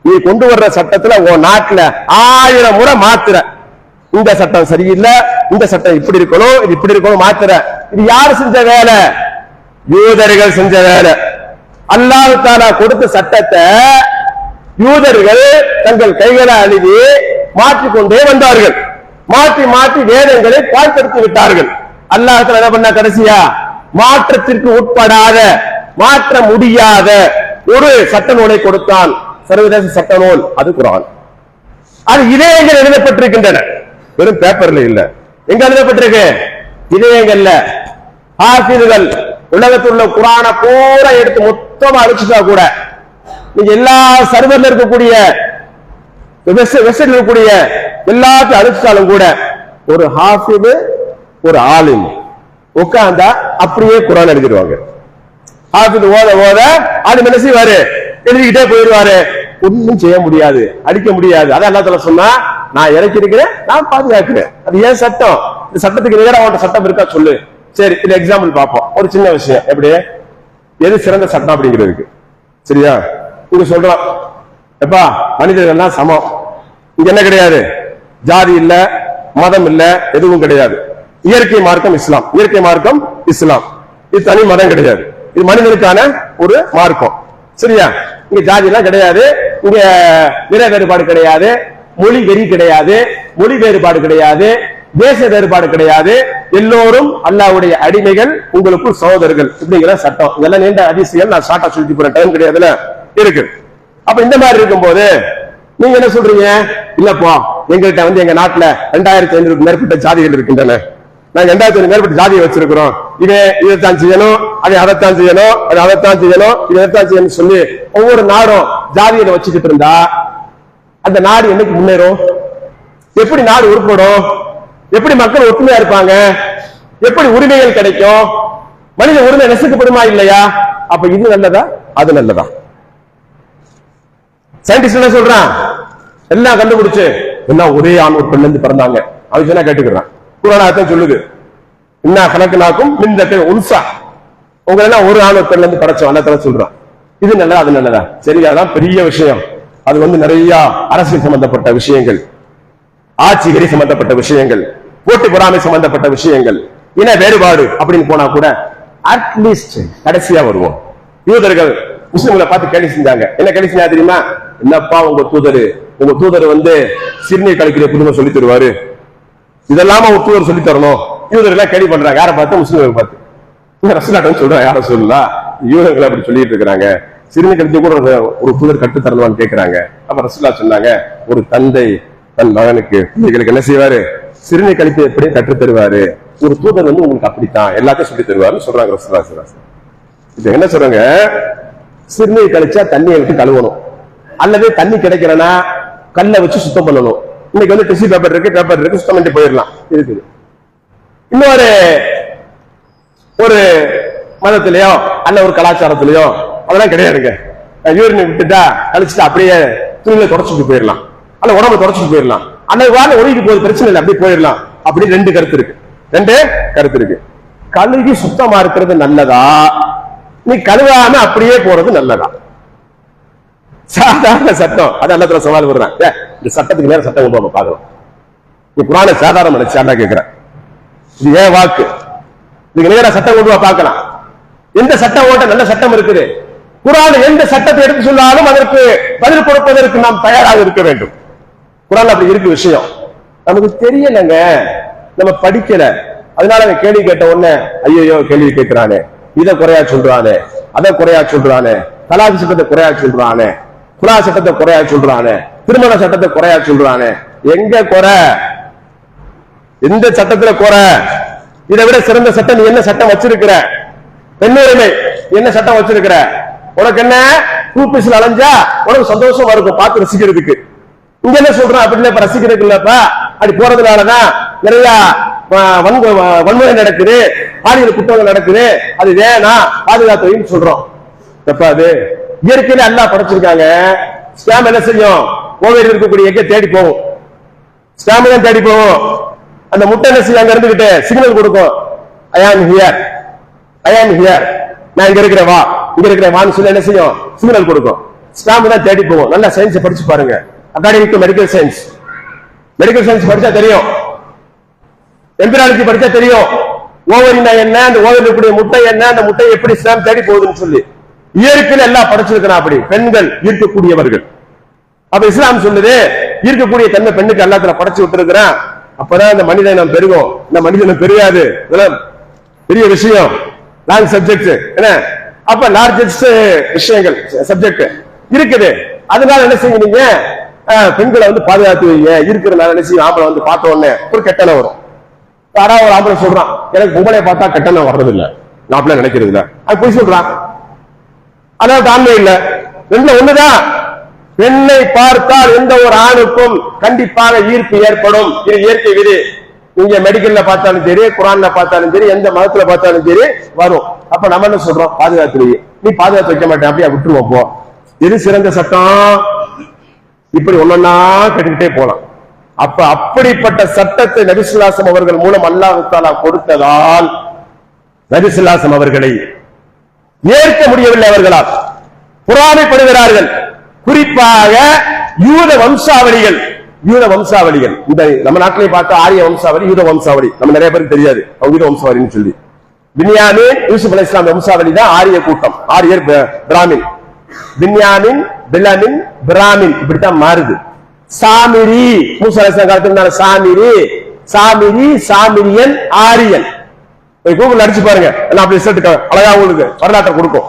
நீ கொண்டு வர்ற சட்டத்துல உன் நாட்டுல 1000 முறை மாத்துற, இந்த சட்டம் சரியில்லை, இந்த சட்டம் இப்படி இருக்கணும், இது இப்படி இருக்கணும் மாத்துற. இது யாரு செஞ்ச வேலை? யூதர்கள் செஞ்ச வேலை. அல்லாஹ் தஆலா கொடுத்த சட்டத்தை யூதர்கள் தங்கள் கைகளை அழுதி மாற்றிக்கொண்டே வந்தார்கள், மாற்றி மாற்றி வேதங்களை பாழ்படுத்தி விட்டார்கள். அல்லாஹ் தஆலா என்ன பண்ண, கடைசியா மாற்றத்திற்கு உட்படாத, மாற்ற முடியாத ஒரு சட்ட நூலை கொடுத்தான், சர்வதேச சட்ட நூல், அது குர்ஆன். அது இதயங்கள் எழுதப்பட்டிருக்கின்றன, வெறும் பேப்பர்ல இல்ல. எங்க எழுதப்பட்டிருக்கு? இதயங்கள்ல. ஹாஃபிதுகள் உலகத்தில் உள்ள குர்ஆனை பூரா எடுத்து மொத்தமா அழிச்சுட்டா கூட, நீங்க எல்லா சர்வர்ல இருக்கக்கூடிய வெப்சைட்ல இருக்கக்கூடிய எல்லாத்தையும் அழிச்சாலும் கூட, ஒரு ஹாஃபிது ஒரு ஆலிம் உட்கார்ந்தா அப்படியே குர்ஆன் எழுதிடுவாங்க. ஹாஃபிது ஓத ஓத ஆலிம் என்ன செய்வாரு? எழுதிக்கிட்டே போயிடுவாரு. ஒன்னும் செய்ய முடியாது, அடிக்க முடியாது. அதான் அல்லாஹ் தஆலா சொன்னா, நான் இறக்கி இருக்கிறேன், நான் பாதுகாக்கிறேன். அது ஏன் சட்டம்? இந்த சட்டத்துக்கு நிகரா அவன் சட்டம் இருக்கா சொல்லு. சரி, இது எக்ஸாம்பிள் பார்ப்போம். ஒரு சின்ன விஷயம், எப்படி எது சிறந்த சட்டம் அப்படிங்கிறதுக்கு. சரியா? இங்க சொல்றோம், எப்பா மனிதர்கள் எல்லாம் சமம், இங்க என்ன கிடையாது, ஜாதி இல்ல, மதம் இல்ல, எதுவும் கிடையாது. இயற்கை மார்க்கம் இஸ்லாம், இயற்கை மார்க்கம் இஸ்லாம், இது தனி மதம் கிடையாது, இது மனிதனுக்கான ஒரு மார்க்கம். சரியா? இங்க ஜாதி எல்லாம் கிடையாது, இங்க நிற வேறுபாடு கிடையாது, மொழி வெறி கிடையாது, மொழி வேறுபாடு கிடையாது, தேச வேறுபாடு கிடையாது, எல்லோரும் அல்லாஹ்வுடைய அடிமைகள், உங்களுக்குள் சகோதரர்கள், இப்படிங்கிற சட்டம். இதெல்லாம் நீண்ட அதிசயம், நான் ஷார்ட்டா சொல்லிட்டு போறேன், டைம் கிடையாதுல இருக்கு. அப்ப இந்த மாதிரி இருக்கும்போது நீங்க என்ன சொல்றீங்க? இல்லப்பா, எங்கள்கிட்ட எங்க நாட்டுல 2500 மேற்பட்ட ஜாதிகள் இருக்கின்றன, நாங்க 2500 மேற்பட்ட ஜாதியை வச்சிருக்கிறோம், இதைத்தான் செய்யணும், அதைத்தான் செய்யணும், அதைத்தான் செய்யணும், இதைத்தான் செய்யணும் சொல்லி ஒவ்வொரு நாடும் ஜாதியில வச்சுக்கிட்டு இருந்தா அந்த நாடு என்னைக்கு முன்னேறும்? எப்படி நாடு உருப்படும், எப்படி மக்கள் ஒற்றுமையா இருப்பாங்க, எப்படி உரிமைகள் கிடைக்கும், மனித உரிமை நெசுக்கப்படுமா இல்லையா? அப்ப இது நல்லதா அது நல்லதா? சயின்டிஸ்ட் என்ன சொல்றான், எல்லாம் கண்டுபிடிச்சு எல்லாம் ஒரே ஆண் ஒரு பெண்ல இருந்து பிறந்தாங்க அது சொன்னா கேட்டுக்கிறான். குர்ஆன் சொல்லுது, என்ன கணக்குனாக்கும் மின்தக்கை உன்சா, உங்க எல்லாம் ஒரு ஆண் ஒரு பெண்ல இருந்து படைச்சோம் அல்ல சொல்றான். இது நல்லதா அது நல்லதா? சரி, அதான் பெரிய விஷயம். அது நிறைய அரசியல் சம்பந்தப்பட்ட விஷயங்கள், ஆட்சிகரி சம்பந்தப்பட்ட விஷயங்கள், போட்டி பொறாமை சம்பந்தப்பட்ட விஷயங்கள், இன வேறுபாடு அப்படின்னு போனா கூட அட்லீஸ்ட் கடைசியா வருவோம். யூதர்கள் முஸ்லிம்களை பார்த்து கேள்வி செஞ்சாங்க. என்ன கேள்வி செஞ்சா தெரியுமா? என்னப்பா உங்க தூதர் சிறுநீர் கழிக்கிற குடும்பம் சொல்லி தருவாரு, இதெல்லாம ஒரு தூதர் சொல்லி தரணும். யூதர்கள் கேள்வி பண்றாங்க. யாரை பார்த்து? முஸ்லிம்களை பார்த்து. ரசூலுல்லாஹ் சொல்றாங்க, யார சொல்லலாம், யூதர்கள் அப்படி சொல்லிட்டு இருக்கிறாங்க. சிறுநீர் கழித்து கூட ஒரு தூதர் கட்டு தரணும்னு கேட்கிறாங்க. அப்ப ரசூலுல்லாஹ் சொன்னாங்க, ஒரு தந்தை தன் மகனுக்கு பிள்ளைகளுக்கு என்ன செய்வாரு? சிறுநீர் கழிப்பு எப்படி கற்று தருவாரு. ஒரு தூதர் உங்களுக்கு அப்படித்தான் எல்லாத்தையும் சொல்லி தருவாருன்னு சொல்றாங்க ரசூலுல்லாஹ். இது என்ன சொல்றாங்க? சிறுநீர் கழிச்சா தண்ணியை விட்டு கழுவணும், அல்லது தண்ணி கிடைக்கிறனா கல்லை வச்சு சுத்தம் பண்ணணும். இன்னைக்கு டிஷ்யூ பேப்பர் இருக்கு சுத்தம் பண்ணி போயிடலாம் இருக்குது. இன்னொரு ஒரு மதத்திலேயோ அல்ல ஒரு கலாச்சாரத்திலேயோ அதெல்லாம் கிடையாதுங்க. யூரின் விட்டுட்டா கழிச்சுட்டு அப்படியே துணியில தொடச்சிட்டு போயிடலாம், அல்ல உடம்பு தொடச்சிட்டு போயிடலாம், அல்லது வாழ ஒழுகி போகுது பிரச்சனை இல்லை அப்படியே போயிடலாம். அப்படி ரெண்டு கருத்து இருக்கு. கழுகி சுத்தமா இருக்கிறது நல்லதா, நீ கழுவாம அப்படியே போறது நல்லதா? சாதாரண சட்டம் அது அல்லத்துல சவால் விடுறான். இந்த சட்டத்துக்கு நேரம் சட்டம் கொண்டு பாக்கலாம். நீ குர்ஆனை சாதாரண மனுஷாண்டா கேட்கிறேன், இது ஏன் வாக்கு, நீங்க நேர சட்டம் கொண்டு பார்க்கலாம். எந்த சட்டம் ஓட்ட நல்ல சட்டம் இருக்குது? குர்ஆன் எந்த சட்டத்தை எடுத்து சொன்னாலும் அதற்கு பதில் கொடுப்பதற்கு நாம் தயாராக இருக்க வேண்டும். குர்ஆன் அப்படி இருக்கு விஷயம். நமக்கு தெரியலங்க, நம்ம படிக்கல, அதனால கேள்வி கேட்ட உடனே ஐயோ கேள்வி கேட்கிறானே, இதை குறையா சொல்றானே, அதை குறையா சொல்றானே, தலாக் சட்டத்தை குறையா சொல்றானே, குலா சட்டத்தை குறையா சொல்றானே, திருமண சட்டத்தை குறையா சொல்றானே. எங்க குறை? எந்த சட்டத்துல குறை? இதை விட சிறந்த சட்டம் நீ என்ன சட்டம் வச்சிருக்கிற? பெண்ணுரிமை என்ன சட்டம் வச்சிருக்கிற? உனக்கு என்ன கூப்பிசில் அலைஞ்சா உனக்கு சந்தோஷமா இருக்கும் பார்த்து ரசிக்கிறதுக்கு. இங்க என்ன சொல்றான்? அப்படின்னு ரசிக்கிறதுக்கு இல்லப்பா, அப்படி போறதுனாலதான் நிறைய வன்முறை நடக்குது, பாலியல் குற்றங்கள் நடக்குது, அது வேணாம் பாதுகாத்து சொல்றோம். அது இயற்கையில எல்லாம் படைச்சிருக்காங்க. ஸ்டாம் என்ன செய்யும்? கோவையில் இருக்கக்கூடிய எங்க தேடி போகும், ஸ்டாம் தான் தேடி போகும். அந்த முட்டை என்ன செய்ய அங்க இருந்துகிட்டு சிக்னல் கொடுக்கும், ஐ ஆம் ஹியர், நான் இங்க இருக்கிறேன் வா, இங்க இருக்கிறேன் வான்னு சொல்லி என்ன செய்யும்? சிக்னல் கொடுக்கும். ஸ்டாம் தான் தேடி போகும். நல்லா சயின்ஸ் படிச்சு பாருங்க. அகாடமிக் டு மெடிக்கல் சயின்ஸ் படிச்சா தெரியும், எம்பிராலஜி படிச்சா தெரியும். ஓவரினா என்ன, அந்த ஓவரில் இருக்கக்கூடிய முட்டை என்ன, அந்த முட்டை எப்படி ஸ்டாம் தேடி போகுதுன்னு சொல்லி இயற்கையில் எல்லாம் படைச்சிருக்கிறான். அப்படி பெண்கள் ஈர்க்கக்கூடியவர்கள். அப்ப இஸ்லாம் சொல்லுது ஈர்க்கக்கூடிய தன்மை பெண்ணுக்கு எல்லாத்துல படைச்சு விட்டு இருக்கிறான். அப்பதான் இந்த மனிதனம் பெருகும். இந்த மனிதனம் பெரியாது, பெரிய விஷயம், லாங் சப்ஜெக்ட் என்ன. அப்ப லார்ஜஸ்ட் விஷயங்கள் சப்ஜெக்ட் இருக்குது. அதனால என்ன செய்வீங்க? பெண்களை பாதுகாத்து வைங்க. இருக்கிறதுனால என்ன செய்யும்? ஆம்பளை பார்த்த உடனே ஒரு கெட்டன வரும். யாராவது ஒரு ஆம்பளை சொல்றான், எனக்கு பொம்பளை பார்த்தா கெட்டன வர்றது இல்ல, நான் அப்படிலாம் நினைக்கிறது இல்ல, அது போய் சொல்றான். அதாவது தாண்மை இல்ல, ரெண்டுல ஒண்ணுதான். பெண்ணை பார்த்தால் எந்த ஒரு ஆணுக்கும் கண்டிப்பாக ஈர்ப்பு ஏற்படும். இது இயற்கை விதி. நீங்க மெடிக்கல்ல பார்த்தாலும் சரி, குர்ஆன்ல பார்த்தாலும் சரி, எந்த மதத்துல பார்த்தாலும் சரி வரும். அப்ப நம்ம என்ன சொல்றோம்? பாதுகாத்து, நீ பாதுகாத்து வைக்க மாட்டேன், அப்படியே விட்டுருவோம் போ. எது சிறந்த சட்டம்? இப்படி ஒன்னொன்னா கேட்டுக்கிட்டே போலாம். அப்ப அப்படிப்பட்ட சட்டத்தை நபி ஸல்லல்லாஹு அலைஹி வஸல்லம் அவர்கள் மூலம் அல்லாஹ் தஆலா கொடுத்ததால் நபி ஸல்லல்லாஹு அலைஹி வஸல்லம் அவர்களை ஏற்க முடியவில்லை. அவர்களால் பொறாமைப்படுகிறார்கள். குறிப்பாக யூத வம்சாவளிகள். இந்த நம்ம நாட்டிலே பார்த்தா ஆரிய வம்சாவளி, யூத வம்சாவளி நம்ம நிறைய பேருக்கு தெரியாது. அவங்க யூத வம்சாவளின்னு சொல்லி பின்யாமின் யூசுப் அலைஹிஸ்ஸலாம் வம்சாவளி தான் ஆரிய கூட்டம், ஆரியர் பிராமின். பின்யாமின் பிலமின் பிராமின் இப்படித்தான் மாறுது. சாமிரி மூசா அலைஹிஸ்ஸலாம் காலத்துல சாமிரி, சாமிரியன், ஆரியன். கூகுள் அடிச்சு பாருங்க, அப்படி ரிசல்ட் அழகா உங்களுக்கு வரலாற்றை கொடுக்கும்.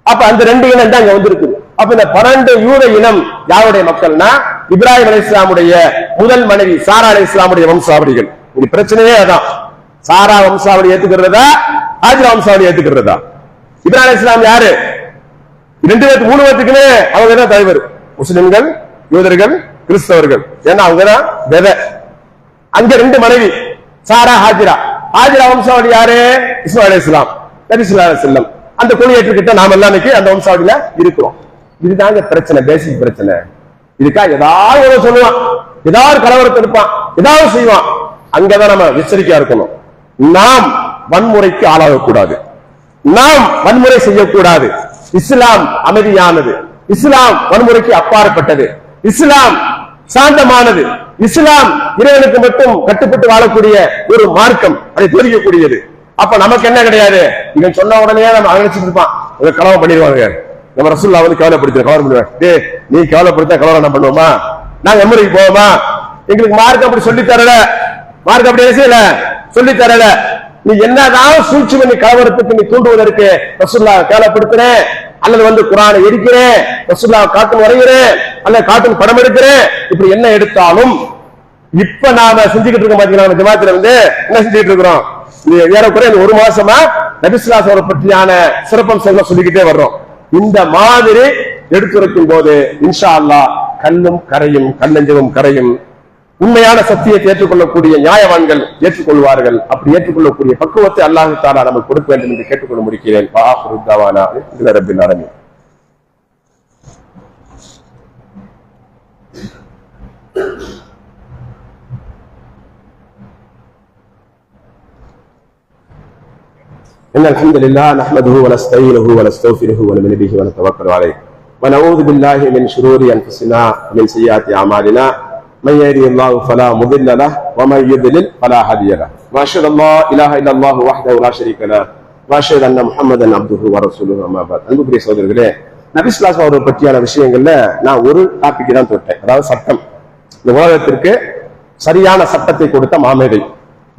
அப்ப அந்த ரெண்டு இனம் தான் அங்க வந்திருக்குது. அப்ப இந்த 12 யூத இனம் யாருடைய மக்கள்னா இப்ராஹிம் அலைஹிஸ்ஸலாமுடைய முதல் மனைவி சாரா அலைஹிஸ்ஸலாமுடைய வம்சாவளிகள். இது பிரச்சனையே அதான். சாரா வம்சாவளி ஏத்துக்கிறதா, ஹாஜிரா வம்சாவளி ஏத்துக்கிறதா? இப்ராஹிம் அலைஹிஸ்ஸலாம் யாரு? 2 பேருக்கு 3 பேருக்குமே அவங்க தான் தலைவர். முஸ்லிம்கள், யூதர்கள், கிறிஸ்தவர்கள். ஏன்னா அவங்கதான் விதை. அங்க 2 மனைவி, சாரா, ஹாஜிரா. ஹாஜிரா வம்சாவளி யாரு? இஸ்மாயில் அலைஹிஸ்ஸலாம், நபி ஸல்லல்லாஹு அலைஹி வஸல்லம். அந்த கொடியேற்றுக்கிட்ட நாம எல்லாம் அந்த வம்சாவளியில இருக்கிறோம். இதுதாங்க பிரச்சனை, பேசிக் பிரச்சனை. இதுக்கா ஏதாவது சொல்லுவான், ஏதாவது கலவரத்தை இருப்பான், ஏதாவது செய்வான். அங்கதான் நம்ம எச்சரிக்கையா இருக்கணும். நாம் வன்முறைக்கு ஆளாகக்கூடாது, நாம் வன்முறை செய்யக்கூடாது. இஸ்லாம் அமைதியானது, இஸ்லாம் வன்முறைக்கு அப்பாற்பட்டது, இஸ்லாம் சாந்தமானது, இஸ்லாம் இறைவனுக்கு மட்டும் கட்டுப்பட்டு வாழக்கூடிய ஒரு மார்க்கம், அதை தெரிவிக்கக்கூடியது. அப்ப நமக்கு என்ன கிடையாது, இவன் சொன்ன உடனே நம்ம அழைச்சிட்டு இருப்பான், கலவரம் பண்ணிடுவாங்க. நம்ம ரசூலுல்லாஹ் வந்து கவலைப்படுத்த கலவரம் பண்ணுவேன். நீ கவலைப்படுத்த கலவரம் என்ன பண்ணுவோமா? நாங்க எம்முறைக்கு போவோமா? எங்களுக்கு மார்க் அப்படி சொல்லி தரல, மார்க் அப்படி செய்யல, சொல்லி தரல. நீ என்னதான் சூழ்ச்சி பண்ணி கலவரத்துக்கு நீ தூண்டுவதற்கு ரசூலுல்லாஹ் கேவலப்படுத்துறேன், அல்லது வந்து குர்ஆனை எரிக்கிறேன், ரசூலுல்லாஹ் காட்டும் வரைகிறேன், அல்லது காட்டும் படம் எடுக்கிறேன், இப்படி என்ன எடுத்தாலும் இப்ப நாம செஞ்சுக்கிட்டு இருக்கோம். பாத்தீங்கன்னா ஜமாத்துல வந்து என்ன செஞ்சுட்டு இருக்கிறோம்? ஏறக்குறைய 1 மாசமா நபி ஸல்லல்லாஹு அலைஹி வஸல்லம் பற்றியான சிறப்பம்சங்களை சொல்லிக்கிட்டே வர்றோம். இந்த மாதிரி எடுத்துரைக்கும் போது இன்ஷா அல்லாஹ் கல்லும் கரையும், கண்ணஞ்சமும் கரையும். உண்மையான சத்தியத்தை ஏற்றுக்கொள்ளக்கூடிய நியாயவான்கள் ஏற்றுக்கொள்வார்கள். அப்படி ஏற்றுக்கொள்ளக்கூடிய பக்குவத்தை அல்லாஹ் தஆலா நமக்கு கொடுக்க வேண்டும் என்று கேட்டுக்கொள்ள முடிக்கிறேன். வஆஹிரு தஅவானா அல்ஹம்துலில்லாஹி ரப்பில் ஆலமீன். إن الحمد لله نحمده ونستعينه ونستغفره ونؤمن به ونتوكل عليه ونعوذ بالله من شرور أنفسنا ومن سيئات أعمالنا من يهده الله فلا مضل له ومن يضلل فلا هادي له وأشهد أن لا إله إلا الله وحده لا شريك له وأشهد أن محمدا عبده ورسوله أما بعد. அன்புக்குரிய சகோதரர்களே, நபி ஸல்லல்லாஹு அலைஹி வஸல்லம் பற்றியான விஷயங்கள்ல நான் ஒரு டாபிக் தான் தொட்டேன். அதாவது சட்டம். இந்த உலகத்திற்கு சரியான சட்டத்தை கொடுத்த மாமேதை,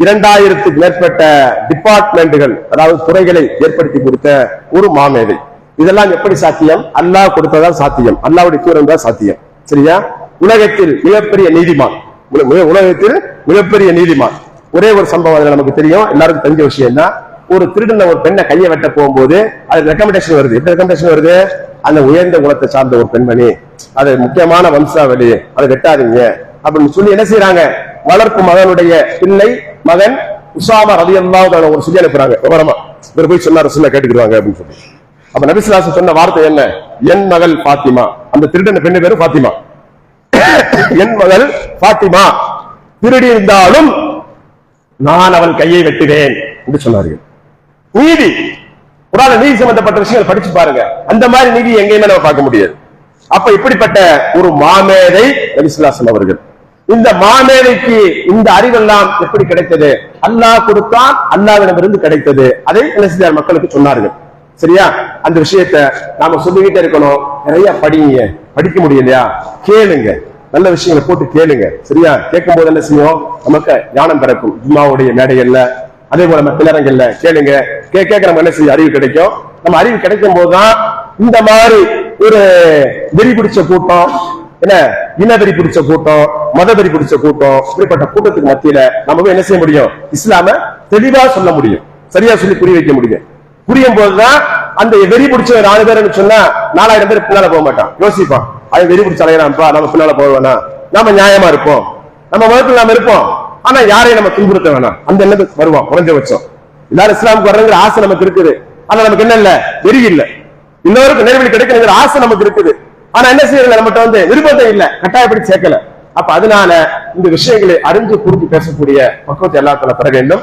2000க்கு மேற்பட்ட டிபார்ட்மெண்ட்டுகள், அதாவது துறைகளை ஏற்படுத்தி கொடுத்த ஒரு மாமேதை. இதெல்லாம் எப்படி சாத்தியம்? அல்லாஹ் கொடுத்ததான் சாத்தியம், அல்லாஹ்வுடைய தூதர் தான் சாத்தியம். சரியா? உலகத்தில் மிகப்பெரிய நீதிமான், உலகத்தில் மிகப்பெரிய நீதிமான். ஒரே ஒரு சம்பவம் நமக்கு தெரியும், எல்லாருக்கும் தெரிஞ்ச விஷயம் தான். ஒரு திருடன ஒரு பெண்ணை கையை வெட்ட போகும்போது அது ரெக்கமெண்டேஷன் வருது. எப்படி ரெக்கமெண்டேஷன் வருது? அந்த உயர்ந்த குலத்தை சார்ந்த ஒரு பெண்மணி, அது முக்கியமான வம்சாவளி, அதை வெட்டாதீங்க அப்படின்னு சொல்லி என்ன செய்யறாங்க? வளர்ப்பு மகனுடைய பிள்ளை மகன் உசாமா ரலியல்லாஹு அன்ஹு ஒரு சொல்லி அனுப்புறாங்க. விவரமா இவர் போய் சொன்னார், ரசூலுல்லாஹ் கேட்டுக்கிடுவாங்க அப்படின்னு சொல்லி. அப்ப நபி ஸல்லல்லாஹு அலைஹி வஸல்லம் சொன்ன வார்த்தை என்ன? என் மகள் பாத்திமா. அந்த திருடன பெண்ணு பேரு பாத்திமா. என் மகள் பாத்திமா திருடி இருந்தாலும் நான் அவள் கையை வெட்டுவேன் என்று சொன்னார்கள். நீதி, குர்ஆன்ல நீதி சம்பந்தப்பட்ட விஷயங்கள் படிச்சு பாருங்க. அந்த மாதிரி நீதி எங்கேயுமே நம்ம பார்க்க முடியாது. அப்ப இப்படிப்பட்ட ஒரு மாமேதை நபி ஸல்லல்லாஹு அலைஹி வஸல்லம் அவர்கள். இந்த மாமேதைக்கு இந்த அறிவெல்லாம் எப்படி கிடைத்தது? அல்லாஹ் கொடுத்தான், அல்லாஹ்விடமிருந்து கிடைத்தது. அதை என்ன செய்தார்? மக்களுக்கு சொன்னார்கள். சரியா? அந்த விஷயத்தை நாம சொல்லிக்கிட்டே இருக்கணும். நிறைய படிங்க, படிக்க முடியலையா கேளுங்க, நல்ல விஷயங்களை போட்டு கேளுங்க. சரியா? கேட்கும் போது என்ன செய்யும்? நமக்கு ஞானம் பிறக்கும். ஜும்மாவுடைய மேடைகள்ல, அதே போல நம்ம பிள்ளரங்கள்ல கேளுங்க. கேட்க நம்ம என்ன செய்ய? அறிவு கிடைக்கும். நம்ம அறிவு கிடைக்கும் போதுதான் இந்த மாதிரி ஒரு வெறி பிடிச்ச கூட்டம், என்ன இனவெறி பிடிச்ச கூட்டம், மதவெறி பிடிச்ச கூட்டம், இப்படிப்பட்ட கூட்டத்துக்கு மத்தியில நம்ம என்ன செய்ய முடியும்? இஸ்லாம தெளிவா சொல்ல முடியும், சரியா சொல்லி புரிய வைக்க முடியும். புரியும் போதுதான் அந்த வெறி பிடிச்ச 4 பேர் சொன்னா 4000 பேர் பின்னால போக மாட்டான், யோசிப்பான். அது வெறி பிடிச்ச அலையறான்ப்பா, நம்ம பின்னால போக வேணாம், நாம நியாயமா இருப்போம், நம்ம மதத்தில் நாம இருப்போம், ஆனா யாரையும் நம்ம துன்புறுத்த வேணாம், அந்த எண்ணத்துக்கு வருவான். குறைஞ்சபட்சம் எல்லாரும் இஸ்லாமுக்கு வர்றங்கிற ஆசை நமக்கு இருக்குது. ஆனா நமக்கு என்ன இல்ல? வெறி இல்ல. இன்னொருக்கு நேர்வழி கிடைக்கணுங்கிற ஆசை நமக்கு இருக்குது. ஆனா என்ன செய்யல? நம்மகிட்ட வந்து நிர்பந்தம் இல்ல, கட்டாயப்படி சேர்க்கல. அப்ப அதனால இந்த விஷயங்களை அறிஞ்சு புரிஞ்சு பேசக்கூடிய பக்குவத்தை எல்லாத்துல பெற வேண்டும்.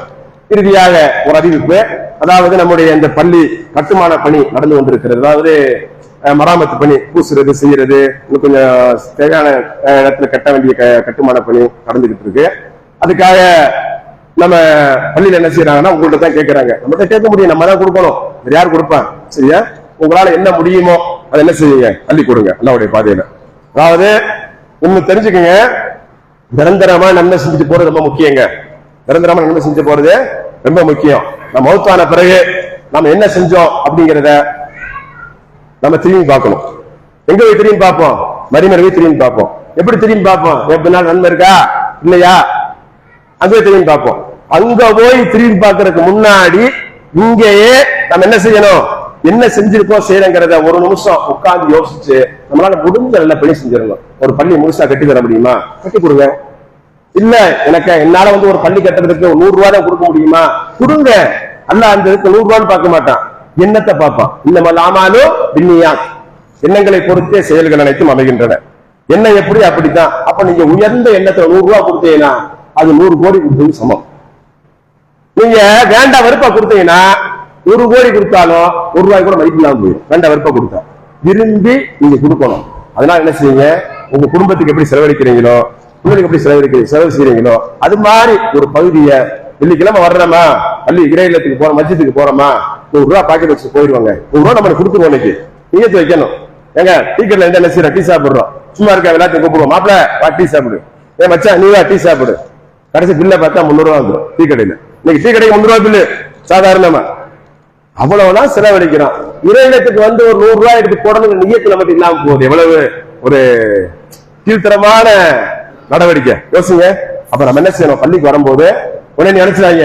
இறுதியாக ஒரு அறிவிப்பு, அதாவது நம்முடைய இந்த பள்ளி கட்டுமான பணி நடந்து கொண்டிருக்கிறது. அதாவது மராமத்து பணி, பூசுறது, செய்யறது, இன்னும் கொஞ்சம் தேவையான இடத்துல கட்ட வேண்டிய கட்டுமான பணி நடந்துகிட்டு இருக்கு. அதுக்காக நம்ம பள்ளியில என்ன செய்யறாங்கன்னா, உங்கள்கிட்ட தான் கேட்கறாங்க. நம்மகிட்ட கேட்க முடியும், நம்ம தான் கொடுக்கணும், வேற யார் கொடுப்பான்? சரியா? உங்களால என்ன முடியுமோ அதை என்ன செய்யுங்க? அள்ளி கொடுங்க அல்லாஹ்வுடைய பாதையில. அதாவது ஒண்ணு தெரிஞ்சுக்கங்க, நிரந்தரமா நன்மை செஞ்சுட்டு போறது ரொம்ப முக்கியங்க. நிரந்தரமா நன்மை செஞ்சு போறது ரொம்ப முக்கியம். நம்ம மௌத்தான பிறகு நம்ம என்ன செஞ்சோம் அப்படிங்கிறத நம்ம திரும்பி பார்க்கணும். எங்க போய் திரும்பி பார்ப்போம்? மறுமையில போய் திரும்பி பார்ப்போம். எப்படி திரும்பி பார்ப்போம்? எப்படினாலும் நன்மை இருக்கா இல்லையா? அங்கே திரும்பி பார்ப்போம். அங்க போய் திரும்பி பார்க்கறதுக்கு முன்னாடி இங்கேயே நம்ம என்ன செய்யணும்? என்ன செஞ்சிருக்கோம் செய்யறங்கிறத ஒரு நிமிஷம் உட்கார்ந்து யோசிச்சு நம்மளால முடிஞ்ச நல்ல பணி செஞ்சிடணும். ஒரு பள்ளி முழுசா கட்டி தர முடியுமா? கட்டி கொடுங்க. இல்ல எனக்கு என்னால ஒரு பள்ளி கட்டுறதுக்கு 100 ரூபாய் தான் கொடுக்க முடியுமா? கொடுங்க. அல்ல அந்த இதுக்கு 100 ரூபான்னு பார்க்க மாட்டான், எண்ணத்தை பார்ப்பான். இந்த ஆமாலும் பின்னியா, எண்ணங்களை பொறுத்தே செயல்கள் அனைத்தும் அமைகின்றன. எண்ணம் எப்படி? அப்படித்தான். அப்ப நீங்க உயர்ந்த எண்ணத்தை 100 ரூபாய் கொடுத்தீங்கன்னா அது 100 கோடி கொடுத்தது சமம். நீங்க வேண்டாம் வெறுப்பா கொடுத்தீங்கன்னா 1 கோடி கொடுத்தாலும் 1 ரூபாய் கூட மதிப்பு இல்லாம போயிடும். வேண்டாம் வெறுப்பா கொடுத்தா விரும்பி நீங்க கொடுக்கணும். அதனால என்ன செய்யுங்க, உங்க குடும்பத்துக்கு எப்படி செலவழிக்கிறீங்களோ, பிள்ளைகளுக்கு எப்படி செலவு செய்யறீங்களோ அது மாதிரி ஒரு பகுதியை வெள்ளிக்கிழமை வர்றோமா, பள்ளி இறையிலத்துக்கு போறோம், மஸ்ஜிதுக்கு போறோமா, 100 ரூபாய் பாக்கெட் வச்சு போயிடுவாங்க. 100 ரூபாய் நம்ம கொடுத்துருவோம். இன்னைக்கு நீயத்து வைக்கணும். ஏங்க டீக்கெட்ல என்ன செய்யறோம்? டீ சாப்பிடுறோம். சும்மா இருக்க எல்லாத்தையும் கூப்பிடுவோம். மாப்பிள்ள வா டீ சாப்பிடு, ஏன் மச்சான் நீ வா டீ சாப்பிடு. கடைசி பில்ல பார்த்தா 300 ரூபாய் வந்துடும் டீ கடையில. இன்னைக்கு டீ கடைக்கு 300 ரூபாய் பில்லு சாதாரணமா. அவ்வளவுதான் செலவழிக்கிறான். இறையிலத்துக்கு ஒரு 100 ரூபாய் எடுத்து போடணும் நியத்து நமக்கு இல்லாம போகுது. எவ்வளவு ஒரு கீழ்த்தரமான நடவடிக்கை யோசிங்க. அப்ப நம்ம என்ன செய்யணும்? பள்ளிக்கு வரும்போது உடனே நினைச்சாங்க